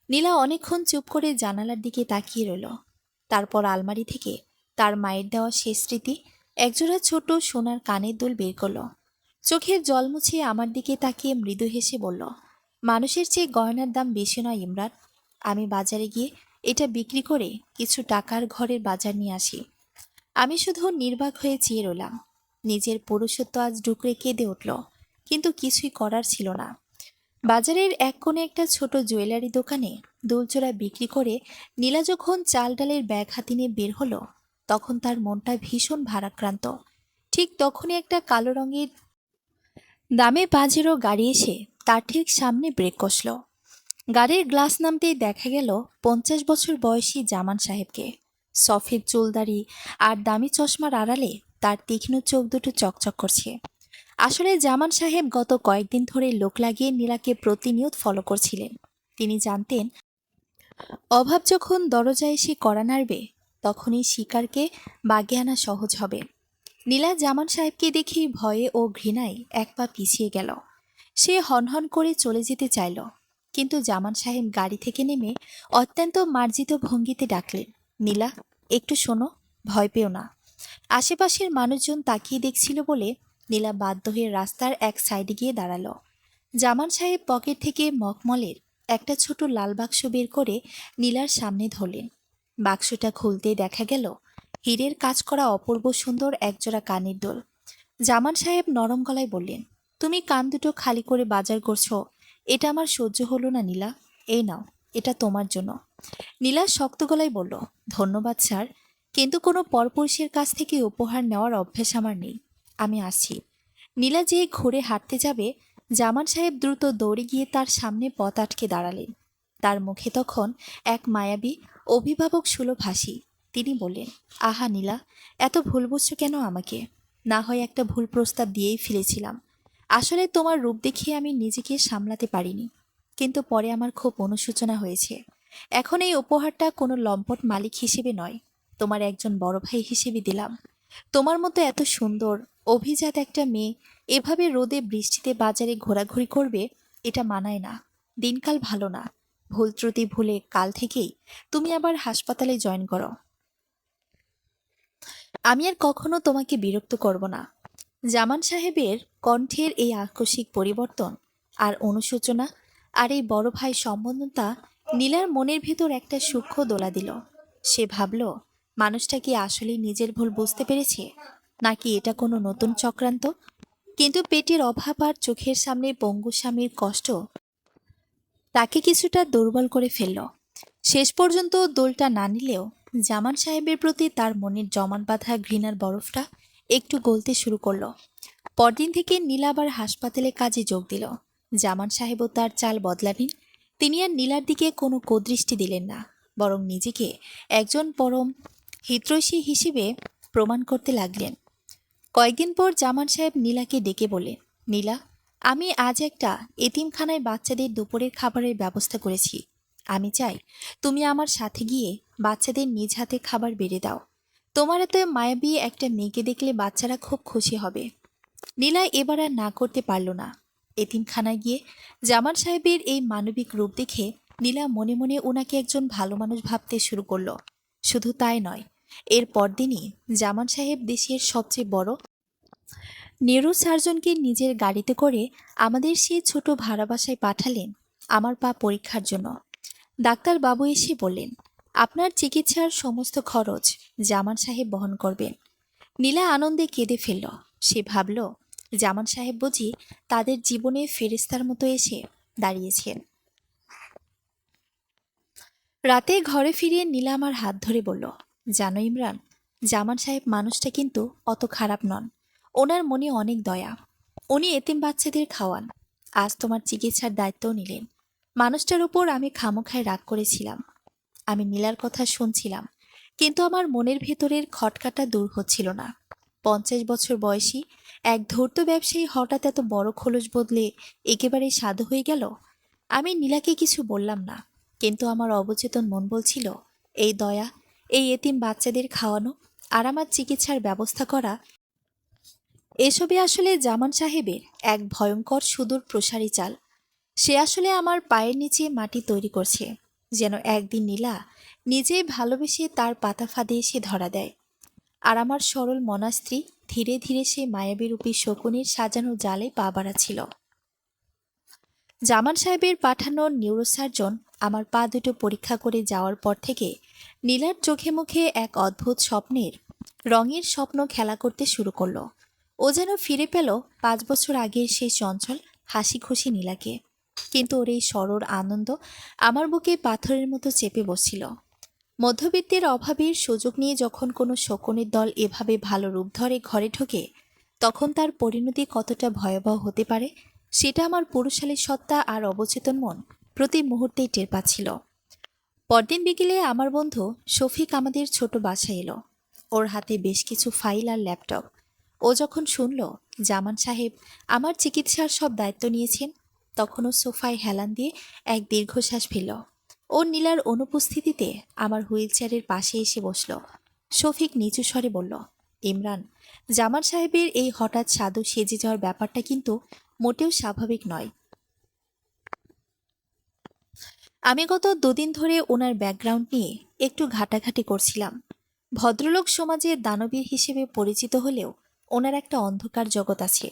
নীলা অনেকক্ষণ চুপ করে জানালার দিকে তাকিয়ে রইল। তারপর আলমারি থেকে তার মায়ের দেওয়া শেষ স্মৃতি একজোড়া ছোট সোনার কানের দুল বের করলো। চোখের জল মুছে আমার দিকে তাকিয়ে মৃদু হেসে বলল, মানুষের চেয়ে গয়নার দাম বেশি নয় ইমরান। আমি বাজারে গিয়ে এটা বিক্রি করে কিছু টাকার ঘরের বাজার নিয়ে আসি। আমি শুধু নির্বাক হয়ে চেয়ে রইলাম। নিজের পুরুষত্ব আজ ডুকরে কেঁদে উঠল, কিন্তু কিছুই করার ছিল না। বাজারের এক কোণে একটা ছোট জুয়েলারি দোকানে দুলচোরা বিক্রি করে নীলা যখন চাল ডালের ব্যাগ হাতে নিয়ে বের হলো, তখন তার মনটা ভীষণ ভারাক্রান্ত। ঠিক তখনই একটা কালো রঙের দামে পাজেরো গাড়ি এসে তার ঠিক সামনে ব্রেক কষল। গাড়ির গ্লাস নামতেই দেখা গেল 50 বছর বয়সী জামান সাহেবকে। সফেদ চুলদাড়ি আর দামি চশমার আড়ালে তার তীক্ষ্ণ চোখ দুটো চকচক করছে। আসলে জামান সাহেব গত কয়েকদিন ধরে লোক লাগিয়ে নীলাকে প্রতিনিয়ত ফলো করছিলেন। তিনি জানতেন, অভাব যখন দরজায় এসে কড়া নাড়বে, তখনই শিকারকে বাগে আনা সহজ হবে। নীলা জামান সাহেবকে দেখে ভয়ে ও ঘৃণায় এক পা পিছিয়ে গেল। সে হনহন করে চলে যেতে চাইল, কিন্তু জামান সাহেব গাড়ি থেকে নেমে অত্যন্ত মার্জিত ভঙ্গিতে ডাকলেন, নীলা, একটু শোনো, ভয় পেও না। আশেপাশের মানুষজন তাকিয়ে দেখছিল বলে নীলা বাধ্য হয়ে রাস্তার এক সাইডে গিয়ে দাঁড়ালো। জামান সাহেব পকেট থেকে মখমলের একটা ছোট লাল বাক্স বের করে নীলার সামনে ধরলেন। বাক্সটা খুলতেই দেখা গেল হীরের কাজ করা অপূর্ব সুন্দর একজোড়া কানের দুল। জামান সাহেব নরম গলায় বললেন, তুমি কান দুটো খালি করে বাজার করছো, এটা আমার সহ্য হলো না নীলা। এই নাও, এটা তোমার জন্য। নীলা শক্ত গলায় বলল, ধন্যবাদ স্যার, কিন্তু কোনো পরপুরুষের কাছ থেকে উপহার নেওয়ার অভ্যেস আমার নেই। আমি আসছি। নীলা যে ঘুরে হাঁটতে যাবে, জামান সাহেব দ্রুত দৌড়ে গিয়ে তার সামনে পথ আটকে দাঁড়ালেন। তার মুখে তখন এক মায়াবী অভিভাবক সুলভ হাসি। তিনি বললেন, আহা নীলা, এত ভুল বুঝছো কেন আমাকে? না হয় একটা ভুল প্রস্তাব দিয়েই ফেলেছিলাম। আসলে তোমার রূপ দেখিয়ে আমি নিজেকে সামলাতে পারিনি, কিন্তু পরে আমার খুব অনুশোচনা হয়েছে। এখন এই উপহারটা কোনো লম্পট মালিক হিসেবে নয়, তোমার একজন বড় ভাই হিসেবে দিলাম। তোমার মতো এত সুন্দর অভিজাত একটা মেয়ে এভাবে রোদে বৃষ্টিতে বাজারে ঘোরাঘুরি করবে, এটা মানায় না। দিনকাল ভালো না। ভুল ত্রুটি ভুলে কাল থেকেই তুমি আবার হাসপাতালে জয়েন করো। আমি আর কখনো তোমাকে বিরক্ত করব না। জামান সাহেবের কণ্ঠের এই আকস্মিক পরিবর্তন আর অনুশোচনা আর এই বড় ভাই সম্বন্ধটা নীলার মনের ভেতর একটা সূক্ষ্ম দোলা দিল। সে ভাবল, মানুষটা কি আসলেই নিজের ভুল বুঝতে পেরেছে, নাকি এটা কোনো নতুন চক্রান্ত? কিন্তু পেটের অভাব আর চোখের সামনে পঙ্গু স্বামীর কষ্ট তাকে কিছুটা দুর্বল করে ফেলল। শেষ পর্যন্ত দোলটা না নিলেও জামান সাহেবের প্রতি তার মনের জমাট বাঁধা ঘৃণার বরফটা একটু গলতে শুরু করলো। পরদিন থেকে নীলা আবার হাসপাতালে কাজে যোগ দিল। জামান সাহেবও তার চাল বদলালেন। তিনি আর নীলার দিকে কোনো কুদৃষ্টি দিলেন না, বরং নিজেকে একজন পরম হিতৈষী হিসেবে প্রমাণ করতে লাগলেন। কয়েকদিন পর জামান সাহেব নীলাকে ডেকে বললেন, নীলা, আমি আজ একটা এতিমখানায় বাচ্চাদের দুপুরের খাবারের ব্যবস্থা করেছি। আমি চাই তুমি আমার সাথে গিয়ে বাচ্চাদের নিজ হাতে খাবার বেড়ে দাও। তোমার এত মায়াবী একটা মেয়েকে দেখলে বাচ্চারা খুব খুশি হবে। নীলা এবার আর না করতে পারল না। এতিমখানায় গিয়ে জামান সাহেবের এই মানবিক রূপ দেখে নীলা মনে মনে ওনাকে একজন ভালো মানুষ ভাবতে শুরু করলো। শুধু তাই নয়, এর পরদিনই জামান সাহেব দেশের সবচেয়ে বড় নিউরো সার্জনকে নিজের গাড়িতে করে আমাদের সেই ছোট ভাড়া বাসায় পাঠালেন আমার পা পরীক্ষার জন্য। ডাক্তার বাবু এসে বললেন, আপনার চিকিৎসার সমস্ত খরচ জামান সাহেব বহন করবেন। নীলা আনন্দে কেঁদে ফেলল। সে ভাবল, জামান সাহেব বুঝি তাদের জীবনে ফেরেশতার মতো এসে দাঁড়িয়েছেন। রাতে ঘরে ফিরিয়ে নীলা আমার হাত ধরে বলল, জানো ইমরান, জামান সাহেব মানুষটা কিন্তু অত খারাপ নন। ওনার মনে অনেক দয়া। উনি এতিম বাচ্চাদের খাওয়ান। আজ তোমার চিকিৎসার দায়িত্বও নিলেন। মানুষটার উপর আমি খামোখায় রাগ করেছিলাম। আমি নীলার কথা শুনছিলাম, কিন্তু আমার মনের ভেতরের খটকাটা দূর হচ্ছিল না। 50 বছর বয়সী এক ধূর্ত ব্যবসায়ী হঠাৎ এত বড় খোলস বদলে একেবারে সাধু হয়ে গেল। আমি নীলাকে কিছু বললাম না, কিন্তু আমার অবচেতন মন বলছিল, এই দয়া, এই এতিম বাচ্চাদের খাওয়ানো আর আমার চিকিৎসার ব্যবস্থা করা, এসবে আসলে জামান সাহেবের এক ভয়ঙ্কর সুদূর প্রসারী চাল। সে আসলে আমার পায়ের নিচে মাটি তৈরি করছে। যেন একদিন নীলা নিজেই ভালোবেসে তার পাতা ফাঁদে এসে ধরা দেয়। আর আমার সরল মনা স্ত্রী ধীরে ধীরে সেই মায়াবী রূপী শকুনির সাজানো জালে পা বাড়াচ্ছিল। জামান সাহেবের পাঠানো নিউরোসার্জন আমার পা দুটো পরীক্ষা করে যাওয়ার পর থেকে নীলার চোখে মুখে এক অদ্ভুত স্বপ্নের রঙের স্বপ্ন খেলা করতে শুরু করলো। ও যেন ফিরে পেল 5 বছর আগের সেই চঞ্চল হাসি খুশি নীলাকে। কিন্তু ওর এই সরল আনন্দ আমার বুকে পাথরের মতো চেপে বসছিল। মধ্যবিত্তের অভাবের সুযোগ নিয়ে যখন কোনো শকুনের দল এভাবে ভালো রূপ ধরে ঘরে ঢোকে, তখন তার পরিণতি কতটা ভয়াবহ হতে পারে সেটা আমার পুরুষালী সত্তা আর অবচেতন মন প্রতি মুহূর্তেই টের পাচ্ছিল। পরদিন বিকেলে আমার বন্ধু শফিক আমাদের ছোট বাসায় এলো। ওর হাতে বেশ কিছু ফাইল আর ল্যাপটপ। ও যখন শুনল জামান সাহেব আমার চিকিৎসার সব দায়িত্ব নিয়েছেন, তখনও সোফায় হেলান দিয়ে এক দীর্ঘশ্বাস ফেলল। ও নীলার অনুপস্থিতিতে আমার হুইল চেয়ারের পাশে এসে বসল। শফিক নিচু স্বরে বলল, ইমরান, জামান সাহেবের এই হঠাৎ সাধু সেজে যাওয়ার ব্যাপারটা কিন্তু মোটেও স্বাভাবিক নয়। আমি গত 2 দিন ধরে ওনার ব্যাকগ্রাউন্ড নিয়ে একটু ঘাটাঘাটি করছিলাম। ভদ্রলোক সমাজে দানবীর হিসেবে পরিচিত হলেও ওনার একটা অন্ধকার জগৎ আছে।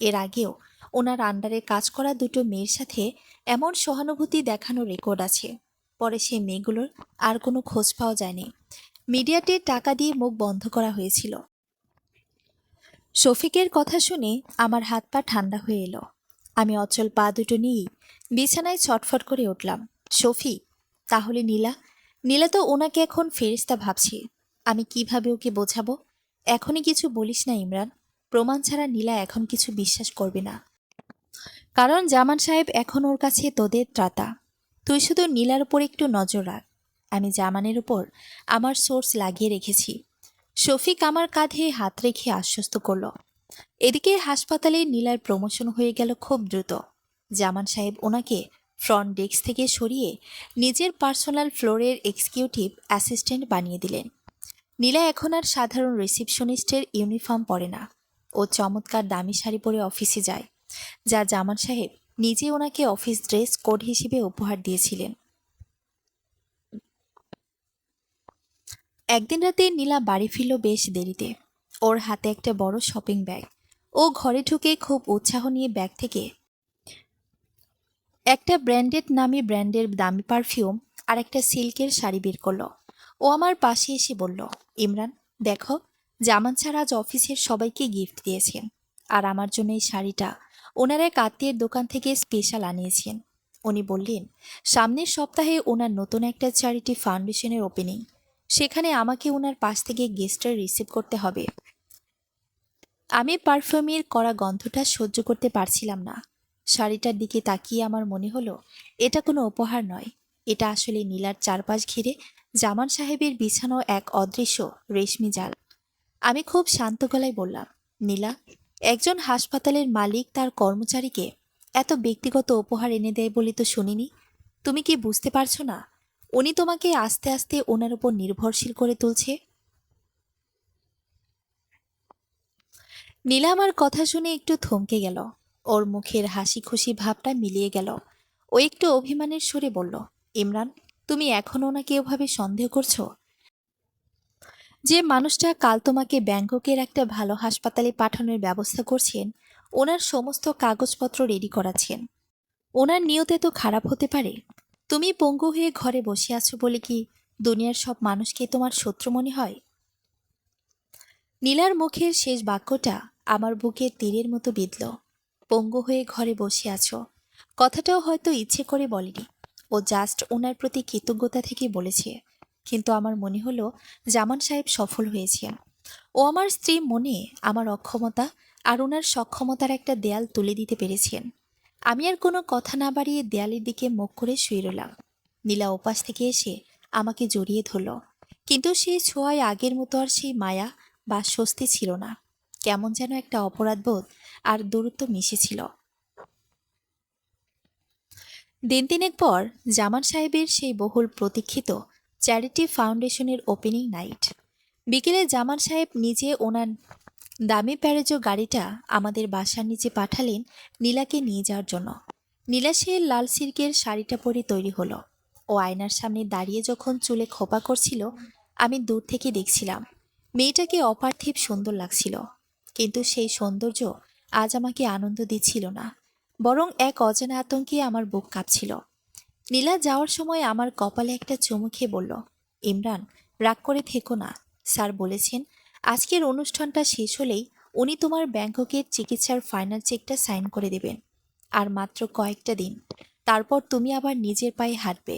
এর আগেও ওনার আন্ডারে কাজ করা 2টো মেয়ের সাথে এমন সহানুভূতি দেখানোর রেকর্ড আছে। পরে সেই মেয়েগুলোর আর কোনো খোঁজ পাওয়া যায়নি। মিডিয়াতে টাকা দিয়ে মুখ বন্ধ করা হয়েছিল। শফিকের কথা শুনে আমার হাত পা ঠান্ডা হয়ে এলো। আমি অচল পা দুটো নিয়েই বিছানায় ছটফট করে উঠলাম। শফিক, তাহলে নীলা? নীলা তো ওনাকে এখন ফেরেশতা ভাবছে। আমি কিভাবে ওকে বোঝাবো? এখনই কিছু বলিস না ইমরান। প্রমাণ ছাড়া নীলা এখন কিছু বিশ্বাস করবে না। কারণ জামান সাহেব এখন ওর কাছে তোদের ত্রাতা। তুই শুধু নীলার উপর একটু নজর রাখ। আমি জামানের উপর আমার সোর্স লাগিয়ে রেখেছি। শফিক আমার কাঁধে হাত রেখে আশ্বস্ত করল। এদিকে হাসপাতালে নীলার প্রমোশন হয়ে গেল খুব দ্রুত। জামান সাহেব ওনাকে ফ্রন্ট ডেস্ক থেকে সরিয়ে নিজের পার্সোনাল ফ্লোরের এক্সিকিউটিভ অ্যাসিস্ট্যান্ট বানিয়ে দিলেন। নীলা এখন আর সাধারণ রিসিপশনিস্টের ইউনিফর্ম পরে না। ও চমৎকার দামি শাড়ি পরে অফিসে যায়, যা জামান সাহেব নিজে ওনাকে অফিস ড্রেস কোড হিসেবে উপহার দিয়েছিলেন। একদিন রাতে নীলা বাড়ি ফিরল বেশ দেরিতে। ওর হাতে একটা বড় শপিং ব্যাগ। ও ঘরে ঢুকে খুব উৎসাহ নিয়ে ব্যাগ থেকে একটা ব্র্যান্ডের দামি পারফিউম আর একটা সিল্কের শাড়ি বের করলো। ও আমার পাশে এসে বলল, ইমরান, দেখো, জামান স্যার আজ অফিসের সবাইকে গিফট দিয়েছেন। আর আমার জন্য এই শাড়িটা ওনার এক আত্মীয়ের দোকান থেকে স্পেশাল আনিয়েছেন। উনি বললেন সামনের সপ্তাহে ওনার নতুন একটা চ্যারিটি ফাউন্ডেশনের ওপেনিং। সেখানে আমাকে ওনার পাশ থেকে গেস্টরা রিসিভ করতে হবে। আমি পারফিউমের কড়া গন্ধটা সহ্য করতে পারছিলাম না। শাড়িটার দিকে তাকিয়ে আমার মনে হলো এটা কোনো উপহার নয়, এটা আসলে নীলার চারপাশ ঘিরে জামান সাহেবের বিছানো এক অদৃশ্য রেশমি জাল। আমি খুব শান্ত গলায় বললাম, নীলা, একজন হাসপাতালের মালিক তার কর্মচারীকে এত ব্যক্তিগত উপহার এনে দেয় বলে তো শুনিনি। তুমি কি বুঝতে পারছো না? উনি তোমাকে আস্তে আস্তে ওনার উপর নির্ভরশীল করে তুলছে। নীলা আমার কথা শুনে একটু থমকে গেল। ওর মুখের হাসি খুশি ভাবটা মিলিয়ে গেল। ও একটু অভিমানের সুরে বলল, ইমরান, তুমি এখনো ওনাকে ওভাবে সন্দেহ করছো? যে মানুষটা কাল তোমাকে ব্যাংককের একটা ভালো হাসপাতালে পাঠানোর ব্যবস্থা করছেন, ওনার সমস্ত কাগজপত্র রেডি করাচ্ছেন, ওনার নিয়ত এত খারাপ হতে পারে? তুমি পঙ্গু হয়ে ঘরে বসে আছো বলে কি দুনিয়ার সব মানুষকে তোমার শত্রু মনে হয়? নীলার মুখের শেষ বাক্যটা আমার বুকে তীরের মতো বিঁধল। পঙ্গু হয়ে ঘরে বসে আছো কথাটাও হয়তো ইচ্ছে করে বলেনি। ও জাস্ট ওনার প্রতি কৃতজ্ঞতা থেকে বলেছে। কিন্তু আমার মনে হলো জামান সাহেব সফল হয়েছেন। ও আমার স্ত্রী মনে আমার অক্ষমতা আর ওনার সক্ষমতার একটা দেয়াল তুলে দিতে পেরেছেন। আমি আর কোনো কথা না বাড়িয়ে দেয়ালের দিকে মুখ করে শুয়ে রইলাম। নীলা ওপাশ থেকে এসে আমাকে জড়িয়ে ধরল। কিন্তু সেই ছোঁয়ায় আগের মতো আর সেই মায়া বা স্বস্তি ছিল না। কেমন যেন একটা অপরাধবোধ আর দূরত্ব মিশেছিল। দিন তিনেক পর জামান সাহেবের সেই বহুল প্রতীক্ষিত চ্যারিটি ফাউন্ডেশনের ওপেনিং নাইট। বিকেলে জামান সাহেব নিজে ওনার দামি প্যারেজো গাড়িটা আমাদের বাসার নিচে পাঠালেন নীলাকে নিয়ে যাওয়ার জন্য। নীলা সে লাল সিল্কের শাড়িটা পরে তৈরি হলো। ও আয়নার সামনে দাঁড়িয়ে যখন চুলে খোপা করছিল, আমি দূর থেকে দেখছিলাম। মেয়েটাকে অপার্থিব সুন্দর লাগছিল, কিন্তু সেই সৌন্দর্য আজ আমাকে আনন্দ দিচ্ছিল না, বরং এক অজানা আতঙ্কে আমার বুক কাঁপছিল। নীলা যাওয়ার সময় আমার কপালে একটা চুমু খেয়ে বলল, ইমরান, রাগ করে থেকো না। স্যার বলেছেন আজকের অনুষ্ঠানটা শেষ হলেই উনি তোমার ব্যাংককের চিকিৎসার ফাইনাল চেকটা সাইন করে দেবেন। আর মাত্র কয়েকটা দিন, তারপর তুমি আবার নিজের পায়ে হাঁটবে।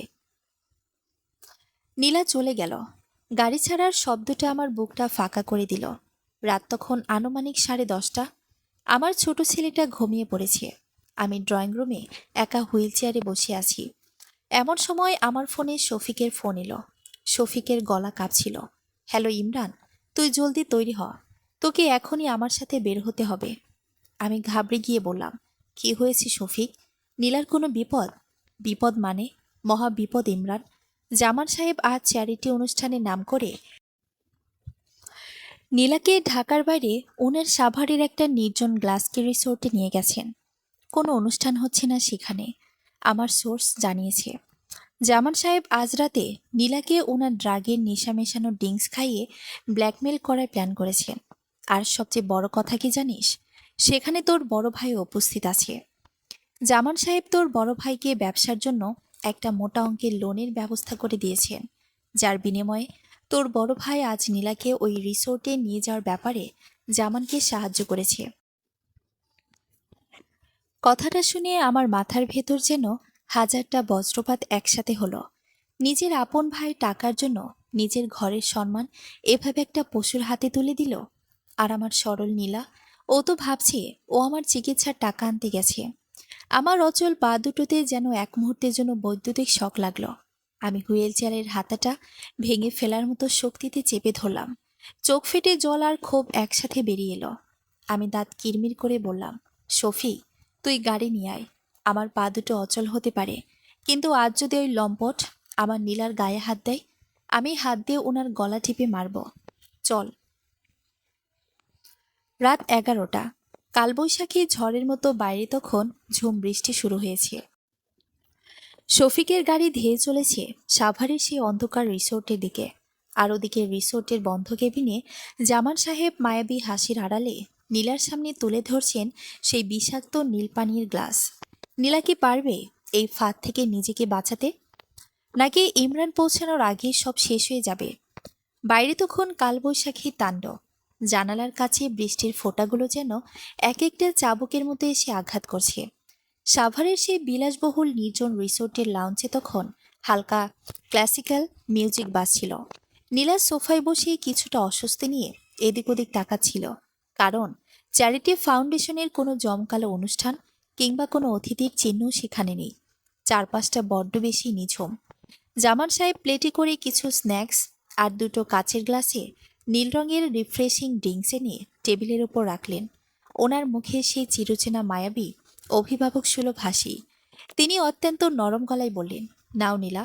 নীলা চলে গেল। গাড়ি ছাড়ার শব্দটা আমার বুকটা ফাঁকা করে দিল। রাত তখন আনুমানিক 10:30। আমার ছোট ছেলেটা ঘুমিয়ে পড়েছে। আমি ড্রয়িং রুমে একা হুইল চেয়ারে বসে আছি। এমন সময় আমার ফোনে শফিকের ফোন এলো। শফিকের গলা কাঁপছিল। হ্যালো ইমরান, তুই জলদি তৈরি হ, তোকে এখনই আমার সাথে বের হতে হবে। আমি ঘাবড়ে গিয়ে বললাম, কি হয়েছে শফিক? নীলার কোনো বিপদ? বিপদ মানে? মহা বিপদ ইমরান। জামান সাহেব আজ চ্যারিটি অনুষ্ঠানের নাম করে নীলাকে ঢাকার বাইরে ওনার সাভারের একটা নির্জন গ্লাসকে রিসোর্টে নিয়ে গেছেন। কোনো অনুষ্ঠান হচ্ছে না সেখানে, আমার সোর্স জানিয়েছে। জামান সাহেব আজ রাতে নীলাকে ওনার ড্রাগের নেশা মেশানো ড্রিঙ্কস খাইয়ে ব্ল্যাকমেল করার প্ল্যান করেছেন। আর সবচেয়ে বড় কথা কি জানিস? সেখানে তোর বড় ভাই উপস্থিত আছে। জামান সাহেব তোর বড় ভাইকে ব্যবসার জন্য একটা মোটা অঙ্কের লোনের ব্যবস্থা করে দিয়েছেন, যার বিনিময়ে তোর বড় ভাই আজ নীলাকে ওই রিসোর্টে নিয়ে যাওয়ার ব্যাপারে জামানকে সাহায্য করেছে। কথাটা শুনে আমার মাথার ভেতর যেন হাজারটা বজ্রপাত একসাথে হলো। নিজের আপন ভাই টাকার জন্য নিজের ঘরের সম্মান এভাবে একটা পশুর হাতে তুলে দিল। আর আমার সরল নীলা, ও তো ভাবছে ও আমার চিকিৎসার টাকা আনতে গেছে। আমার অচল পা দুটোতে যেন এক মুহূর্তের জন্য বৈদ্যুতিক শক লাগলো। আমি হুইল চেয়ারের হাতাটা ভেঙে ফেলার মতো শক্তিতে চেপে ধরলাম। চোখ ফেটে জল আর ক্ষোভ একসাথে বেরিয়ে এলো। আমি দাঁত কিরমির করে বললাম, শফি, তুই গাড়ি নিয়ে আয়। আমার পা দুটো অচল হতে পারে, কিন্তু আজ যদি ওই লম্পট আমার নীলার গায়ে হাত দেয়, আমি হাত দিয়ে ওনার গলা টিপে মারব। চল। রাত 11টা। কালবৈশাখী ঝড়ের মতো বাইরে তখন ঝুম বৃষ্টি শুরু হয়েছে। শফিকের গাড়ি ধেয়ে চলেছে সাভারের সেই অন্ধকার রিসোর্টের দিকে। আর ওদিকে রিসোর্টের বন্ধ কেবিনে জামান সাহেব মায়াবী হাসির আড়ালে নীলার সামনে তুলে ধরছেন সেই বিষাক্ত নীলপানির গ্লাস। নীলা কি পারবে এই ফাঁদ থেকে নিজেকে বাঁচাতে? নাকি ইমরান পৌঁছানোর আগেই সব শেষ হয়ে যাবে? বাইরে তখন কালবৈশাখী তাণ্ডব। জানালার কাছে বৃষ্টির ফোঁটাগুলো যেন এক একটা চাবুকের মতো এসে আঘাত করছে। সাভারের সেই বিলাসবহুল নির্জন রিসোর্টের লাউঞ্জে তখন হালকা ক্লাসিক্যাল মিউজিক বাজছিল। নীলা সোফায় বসে কিছুটা অস্বস্তি নিয়ে এদিক ওদিক তাকাচ্ছিল, কারণ চ্যারিটি ফাউন্ডেশনের কোনো জমকালো অনুষ্ঠান কিংবা কোনো অতিথির চিহ্ন সেখানে নেই। চারপাশটা বড্ড বেশি নিঝুম। জামান সাহেব প্লেটে করে কিছু স্ন্যাক্স আর দুটো কাচের গ্লাসে নীল রঙের রিফ্রেশিং ড্রিঙ্কস এনে টেবিলের ওপর রাখলেন। ওনার মুখে সেই চিরচেনা মায়াবী অভিভাবক সুলভ হাসি। তিনি অত্যন্ত নরম গলায় বললেন, নাও নীলা,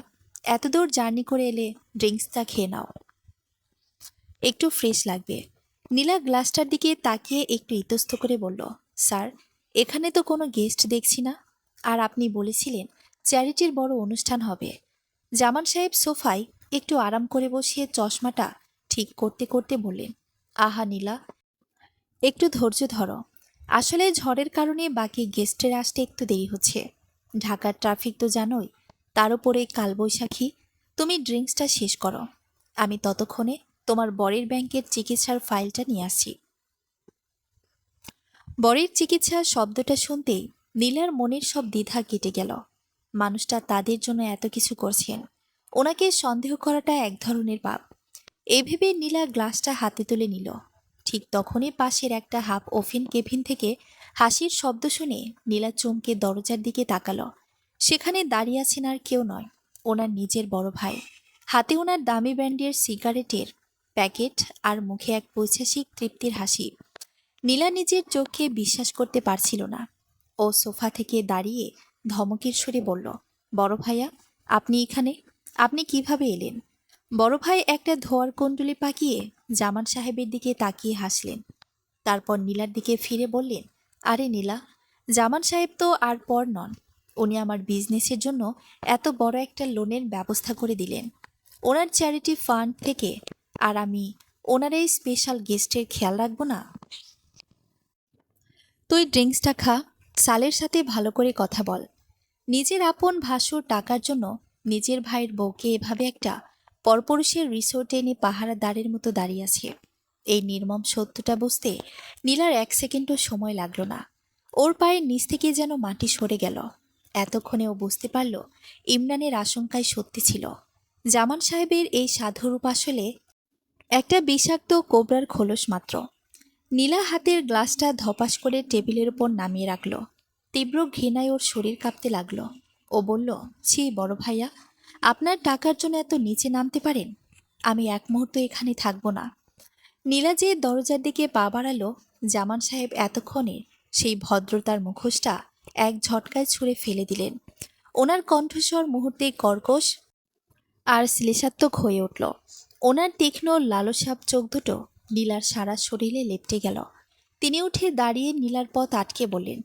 এতদূর জার্নি করে এলে ড্রিঙ্কসটা খেয়ে নাও, একটু ফ্রেশ লাগবে। নীলা গ্লাসটার দিকে তাকিয়ে একটু ইতস্ত করে বলল, স্যার, এখানে তো কোনো গেস্ট দেখছি না। আর আপনি বলেছিলেন চ্যারিটির বড় অনুষ্ঠান হবে। জামান সাহেব সোফায় একটু আরাম করে বসিয়ে চশমাটা ঠিক করতে করতে বললেন, আহা নীলা, একটু ধৈর্য ধরো। আসলে ঝড়ের কারণে বাকি গেস্টের আসতে একটু দেরি হচ্ছে। ঢাকার ট্রাফিক তো জানোই, তার উপরে কালবৈশাখী। তুমি ড্রিঙ্কসটা শেষ করো, আমি ততক্ষণে তোমার বরের ব্যাংকের চিকিৎসার ফাইলটা নিয়ে আসি। বরের চিকিৎসা শব্দটা শুনতেই নীলার মনের সব দ্বিধা কেটে গেল। মানুষটা তাদের জন্য এত কিছু করছেন, ওনাকে সন্দেহ করাটা এক ধরনের পাপ। এই ভেবে নীলা গ্লাসটা হাতে তুলে নিল। ঠিক তখনই পাশের একটা হাফ ওভেন কেবিন থেকে হাসির শব্দ শুনে নীলা চমকে দরজার দিকে তাকালো। সেখানে দাঁড়িয়ে আছেন আর কেউ নয়, ওনার নিজের বড় ভাই। হাতে ওনার দামি ব্র্যান্ডের সিগারেটের প্যাকেট আর মুখে এক পৈশাসিক তৃপ্তির হাসি। নীলা নিজের চোখে বিশ্বাস করতে পারছিল না। ও সোফা থেকে দাঁড়িয়ে ধমকের সুরে বলল, বড় ভাইয়া, আপনি এখানে? আপনি কিভাবে এলেন? বড় ভাই একটা ধোয়ার কুণ্ডলি পাকিয়ে জামান সাহেবের দিকে তাকিয়ে হাসলেন। তারপর নীলার দিকে ফিরে বললেন, আরে নীলা, জামান সাহেব তো আর পর নন। উনি আমার বিজনেসের জন্য এত বড় একটা লোনের ব্যবস্থা করে দিলেন ওনার চ্যারিটি ফান্ড থেকে। আর আমি ওনার এই স্পেশাল গেস্টের খেয়াল রাখবো না? তুই ড্রিঙ্কসটা খা, সালের সাথে ভালো করে কথা বল। নিজের আপন ভাসুর টাকার জন্য নিজের ভাইয়ের বউকে এভাবে একটা পরপুরুষের রিসোর্টে এনে পাহারাদারের মতো দাঁড়িয়ে আছে। এই নির্মম সত্যটা বুঝতে নীলার 1 সেকেন্ডও সময় লাগলো না। ওর পায়ের নিচ থেকে যেন মাটি সরে গেল। এতক্ষণে ও বুঝতে পারল ইমরানের আশঙ্কায় সত্যি ছিল। জামান সাহেবের এই সাধুরূপ আসলে একটা বিষাক্ত কোবরার খোলস মাত্র। নীলা হাতের গ্লাসটা ধপাস করে টেবিলের উপর নামিয়ে রাখল। তীব্র ঘৃণায় ওর শরীর কাঁপতে লাগলো। ও বলল, ছি বড় ভাইয়া, আপনার টাকার জন্য এত নিচে নামতে পারেন? আমি এক মুহূর্ত এখানে থাকবো না। নীলা যে দরজার দিকে পা বাড়ালো, জামান সাহেব এতক্ষণে সেই ভদ্রতার মুখোশটা এক ঝটকায় ছুঁড়ে ফেলে দিলেন। ওনার কণ্ঠস্বর মুহূর্তে কর্কশ আর শ্লেষাত্মক হয়ে উঠল। ওনার তীক্ষ্ণ লালসাপ চোখ দুটো নীলার সারা শরীরে লেপ্টে গেল। তিনি উঠে দাঁড়িয়ে নীলার পথ আটকে বললেন,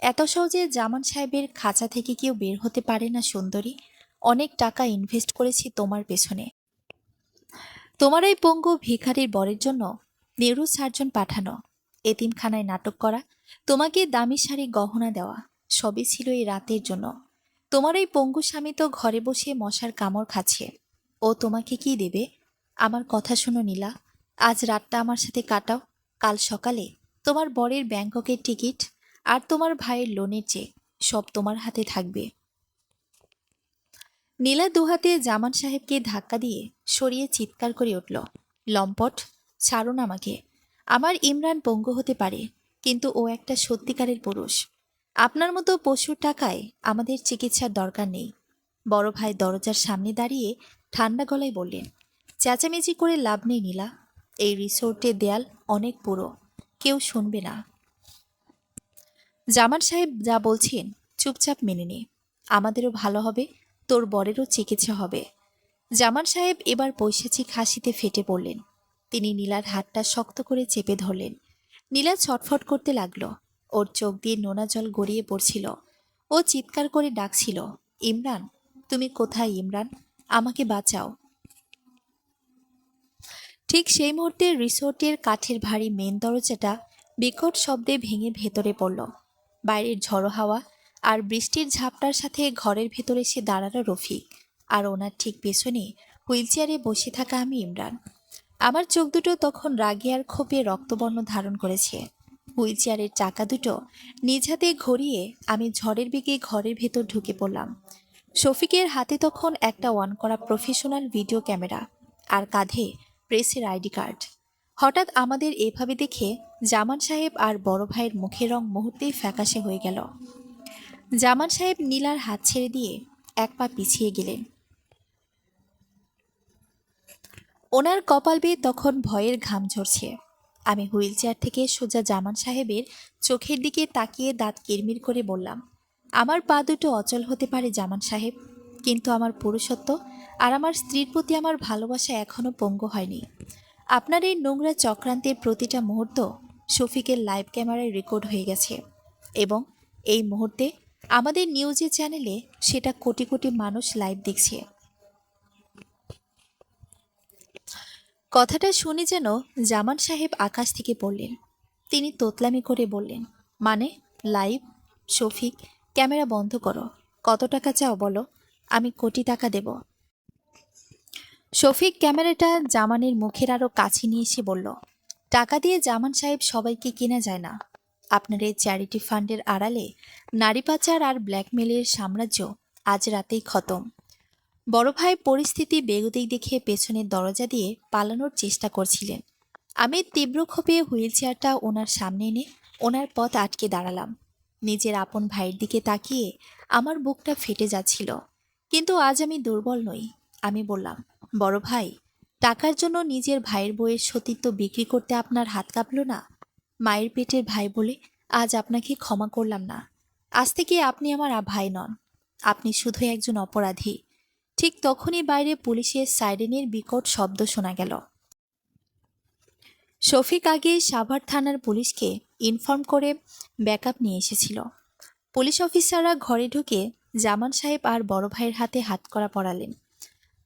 এত সহজে জামান সাহেবের খাঁচা থেকে কেউ বের হতে পারে না সুন্দরী। অনেক টাকা ইনভেস্ট করেছি তোমার পেছনে। তোমার এই পঙ্গু ভিখারির বরের জন্য নিউরো সার্জন পাঠানো, এতিমখানায় নাটক করা, তোমাকে দামি শাড়ি গহনা দেওয়া, সবই ছিল এই রাতের জন্য। তোমার এই পঙ্গু স্বামী তো ঘরে বসে মশার কামড় খাচ্ছে। ও তোমাকে কি দেবে? আমার কথা শোনো নীলা, আজ রাতটা আমার সাথে কাটাও। কাল সকালে তোমার বরের ব্যাংককের টিকিট আর তোমার ভাইয়ের লোনের চেক সব তোমার হাতে থাকবে। নীলা দুহাতে জামান সাহেবকে ধাক্কা দিয়ে সরিয়ে চিৎকার করে উঠল, লম্পট, ছাড়ুন আমাকে। আমার ইমরান পঙ্গু হতে পারে, কিন্তু ও একটা সত্যিকারের পুরুষ। আপনার মতো পশুর টাকায় আমাদের চিকিৎসার দরকার নেই। বড় ভাই দরজার সামনে দাঁড়িয়ে ঠান্ডা গলায় বললেন, চেঁচামেচি করে লাভ নেই নীলা। এই রিসোর্টের দেয়াল অনেক পুরো, কেউ শুনবে না। জামান সাহেব যা বলছেন চুপচাপ মেনে নে, আমাদেরও ভালো হবে, তোর বরেরও চিকিৎসা হবে। জামান সাহেব এবার পৈশাচিক হাসিতে ফেটে পড়লেন। তিনি নীলার হাতটা শক্ত করে চেপে ধরলেন। নীলা ছটফট করতে লাগলো। ওর চোখ দিয়ে নোনা জল গড়িয়ে পড়ছিল। ও চিৎকার করে ডাকছিল, ইমরান, তুমি কোথায় ইমরান? আমাকে বাঁচাও। ঠিক সেই মুহূর্তে রিসোর্টের কাঠের ভারী মেন দরজাটা বিকট শব্দে ভেঙে ভেতরে পড়ল। বাইরের ঝড়ো হাওয়া আর বৃষ্টির ঝাপটার সাথে ঘরের ভেতরে এসে দাঁড়ালো রফিক। আর ওনার ঠিক পেছনে হুইলচেয়ারে বসে থাকা আমি ইমরান। আমার চোখ দুটো তখন রাগে আর ক্ষোভে রক্তবর্ণ ধারণ করেছে। হুইলচেয়ারের চাকা দুটো নিজ হাতে ঘুরিয়ে আমি ঝড়ের বেগে ঘরের ভেতর ঢুকে পড়লাম। শফিকের হাতে তখন একটা অন করা প্রফেশনাল ভিডিও ক্যামেরা আর কাঁধে প্রেসের আইডি কার্ড। হঠাৎ আমাদের এভাবে দেখে জামান সাহেব আর বড় ভাইয়ের মুখের রং মুহূর্তেই ফ্যাকাশে হয়ে গেল। জামান সাহেব নীলার হাত ছেড়ে দিয়ে এক পা পিছিয়ে গেলেন। ওনার কপাল বেয়ে তখন ভয়ের ঘাম ঝরছে। আমি হুইলচেয়ার থেকে সোজা জামান সাহেবের চোখের দিকে তাকিয়ে দাঁত কিরমির করে বললাম, আমার পা দুটো অচল হতে পারে জামান সাহেব, কিন্তু আমার পুরুষত্ব আর আমার স্ত্রীর প্রতি আমার ভালোবাসা এখনও পঙ্গু হয়নি। আপনার এই নোংরা চক্রান্তের প্রতিটা মুহূর্ত শফিকের লাইভ ক্যামেরায় রেকর্ড হয়ে গেছে, এবং এই মুহূর্তে আমাদের নিউজে চ্যানেলে সেটা কোটি কোটি মানুষ লাইভ দেখছে। কথাটা শুনে যেন জামান সাহেব আকাশ থেকে পড়লেন। তিনি তোতলামি করে বললেন, মানে লাইভ? শফিক, ক্যামেরা বন্ধ করো। কত টাকা চাও বলো, আমি কোটি টাকা দেব। শফিক ক্যামেরাটা জামানের মুখের আরও কাছে নিয়ে এসে বলল, টাকা দিয়ে জামান সাহেব সবাইকে কেনা যায় না। আপনার এই চ্যারিটি ফান্ডের আড়ালে নারী পাচার আর ব্ল্যাকমেলের সাম্রাজ্য আজ রাতেই খতম। বড় ভাই পরিস্থিতি বেগতিক দেখে পেছনের দরজা দিয়ে পালানোর চেষ্টা করছিলেন। আমি তীব্র ক্ষোভে হুইলচেয়ারটা ওনার সামনে এনে ওনার পথ আটকে দাঁড়ালাম। নিজের আপন ভাইয়ের দিকে তাকিয়ে আমার বুকটা ফেটে যাচ্ছিল। কিন্তু আজ আমি দুর্বল নই। আমি বললাম, বড় ভাই, টাকার জন্য নিজের ভাইয়ের বইয়ের সতীত্ব বিক্রি করতে আপনার হাত কাঁপল না? মায়ের পেটের ভাই বলে আজ আপনাকে ক্ষমা করলাম না। আজ থেকে আপনি আমার ভাই নন, আপনি শুধু একজন অপরাধী। ঠিক তখনই বাইরে পুলিশের সাইরেনের বিকট শব্দ শোনা গেল। শফিক আগে সাভার থানার পুলিশকে ইনফর্ম করে ব্যাকআপ নিয়ে এসেছিল। পুলিশ অফিসাররা ঘরে ঢুকে জামান সাহেব আর বড় ভাইয়ের হাতে হাতকড়া পরালেন।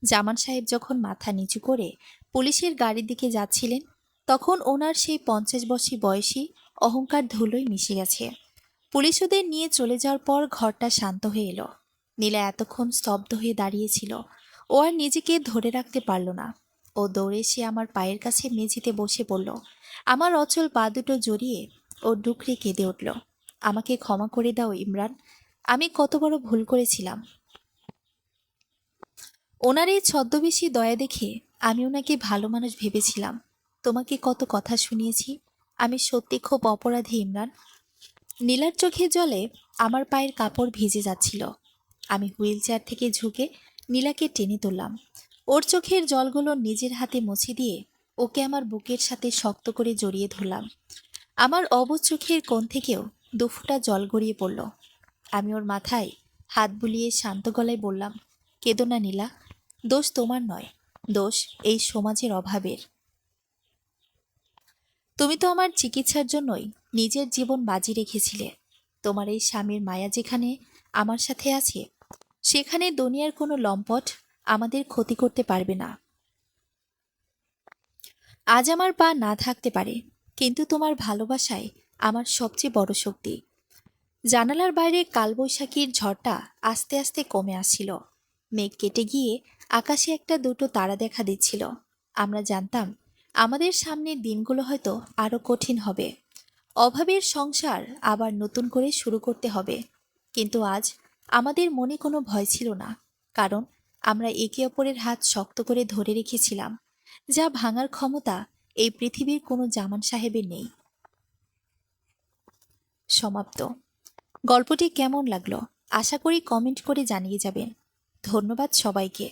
জামান সাহেব যখন মাথা নিচু করে পুলিশের গাড়ির দিকে যাচ্ছিলেন, তখন ওনার সেই 50 বছর বয়সী অহংকার ধুলোয় মিশে গেছে। পুলিশ ওদের নিয়ে চলে যাওয়ার পর ঘরটা শান্ত হয়ে এলো। নীলা এতক্ষণ স্তব্ধ হয়ে দাঁড়িয়েছিল। ও আর নিজেকে ধরে রাখতে পারল না। ও দৌড়ে এসে আমার পায়ের কাছে মেঝেতে বসে পড়ল। আমার অচল পা দুটো জড়িয়ে ও ডুকরে কেঁদে উঠল। আমাকে ক্ষমা করে দাও ইমরান, আমি কত বড় ভুল করেছিলাম। ওনার এই ছদ্মবেশী দয়া দেখে আমি ওনাকে ভালো মানুষ ভেবেছিলাম। তোমাকে কত কথা শুনিয়েছি, আমি সত্যি খুব অপরাধী ইমরান। নীলার চোখে জলে আমার পায়ের কাপড় ভিজে যাচ্ছিল। আমি হুইল চেয়ার থেকে ঝুঁকে নীলাকে টেনে তুললাম। ওর চোখের জলগুলো নিজের হাতে মুছে দিয়ে ওকে আমার বুকের সাথে শক্ত করে জড়িয়ে ধরলাম। আমার অবুঝ চোখের কোণ থেকেও দুফোঁটা জল গড়িয়ে পড়ল। আমি ওর মাথায় হাত বুলিয়ে শান্ত গলায় বললাম, কেঁদো না নীলা, দোষ তোমার নয়, দোষ এই সমাজের অভাবের। তুমি তো আমার চিকিৎসার জন্যই নিজের জীবন বাজি রেখেছিলে। তোমার এই স্বামীর মায়া যেখানে আমার সাথে আছে, সেখানে দুনিয়ার কোনো লম্পট আমাদের ক্ষতি করতে পারবে না। আজ আমার পা না থাকতে পারে, কিন্তু তোমার ভালোবাসায় আমার সবচেয়ে বড় শক্তি। জানালার বাইরে কালবৈশাখীর ঝড়টা আস্তে আস্তে কমে আসছিল। মেঘ কেটে গিয়ে আকাশে একটা দুটো তারা দেখা দিচ্ছিল। আমরা জানতাম আমাদের সামনের দিনগুলো হয়তো আরো কঠিন হবে। অভাবের সংসার আবার নতুন করে শুরু করতে হবে। কিন্তু আজ আমাদের মনে কোনো ভয় ছিল না, কারণ আমরা একে অপরের হাত শক্ত করে ধরে রেখেছিলাম, যা ভাঙার ক্ষমতা এই পৃথিবীর কোনো জামান সাহেবের নেই। সমাপ্ত। গল্পটি কেমন লাগলো আশা করি কমেন্ট করে জানিয়ে যাবেন। ধন্যবাদ সবাইকে।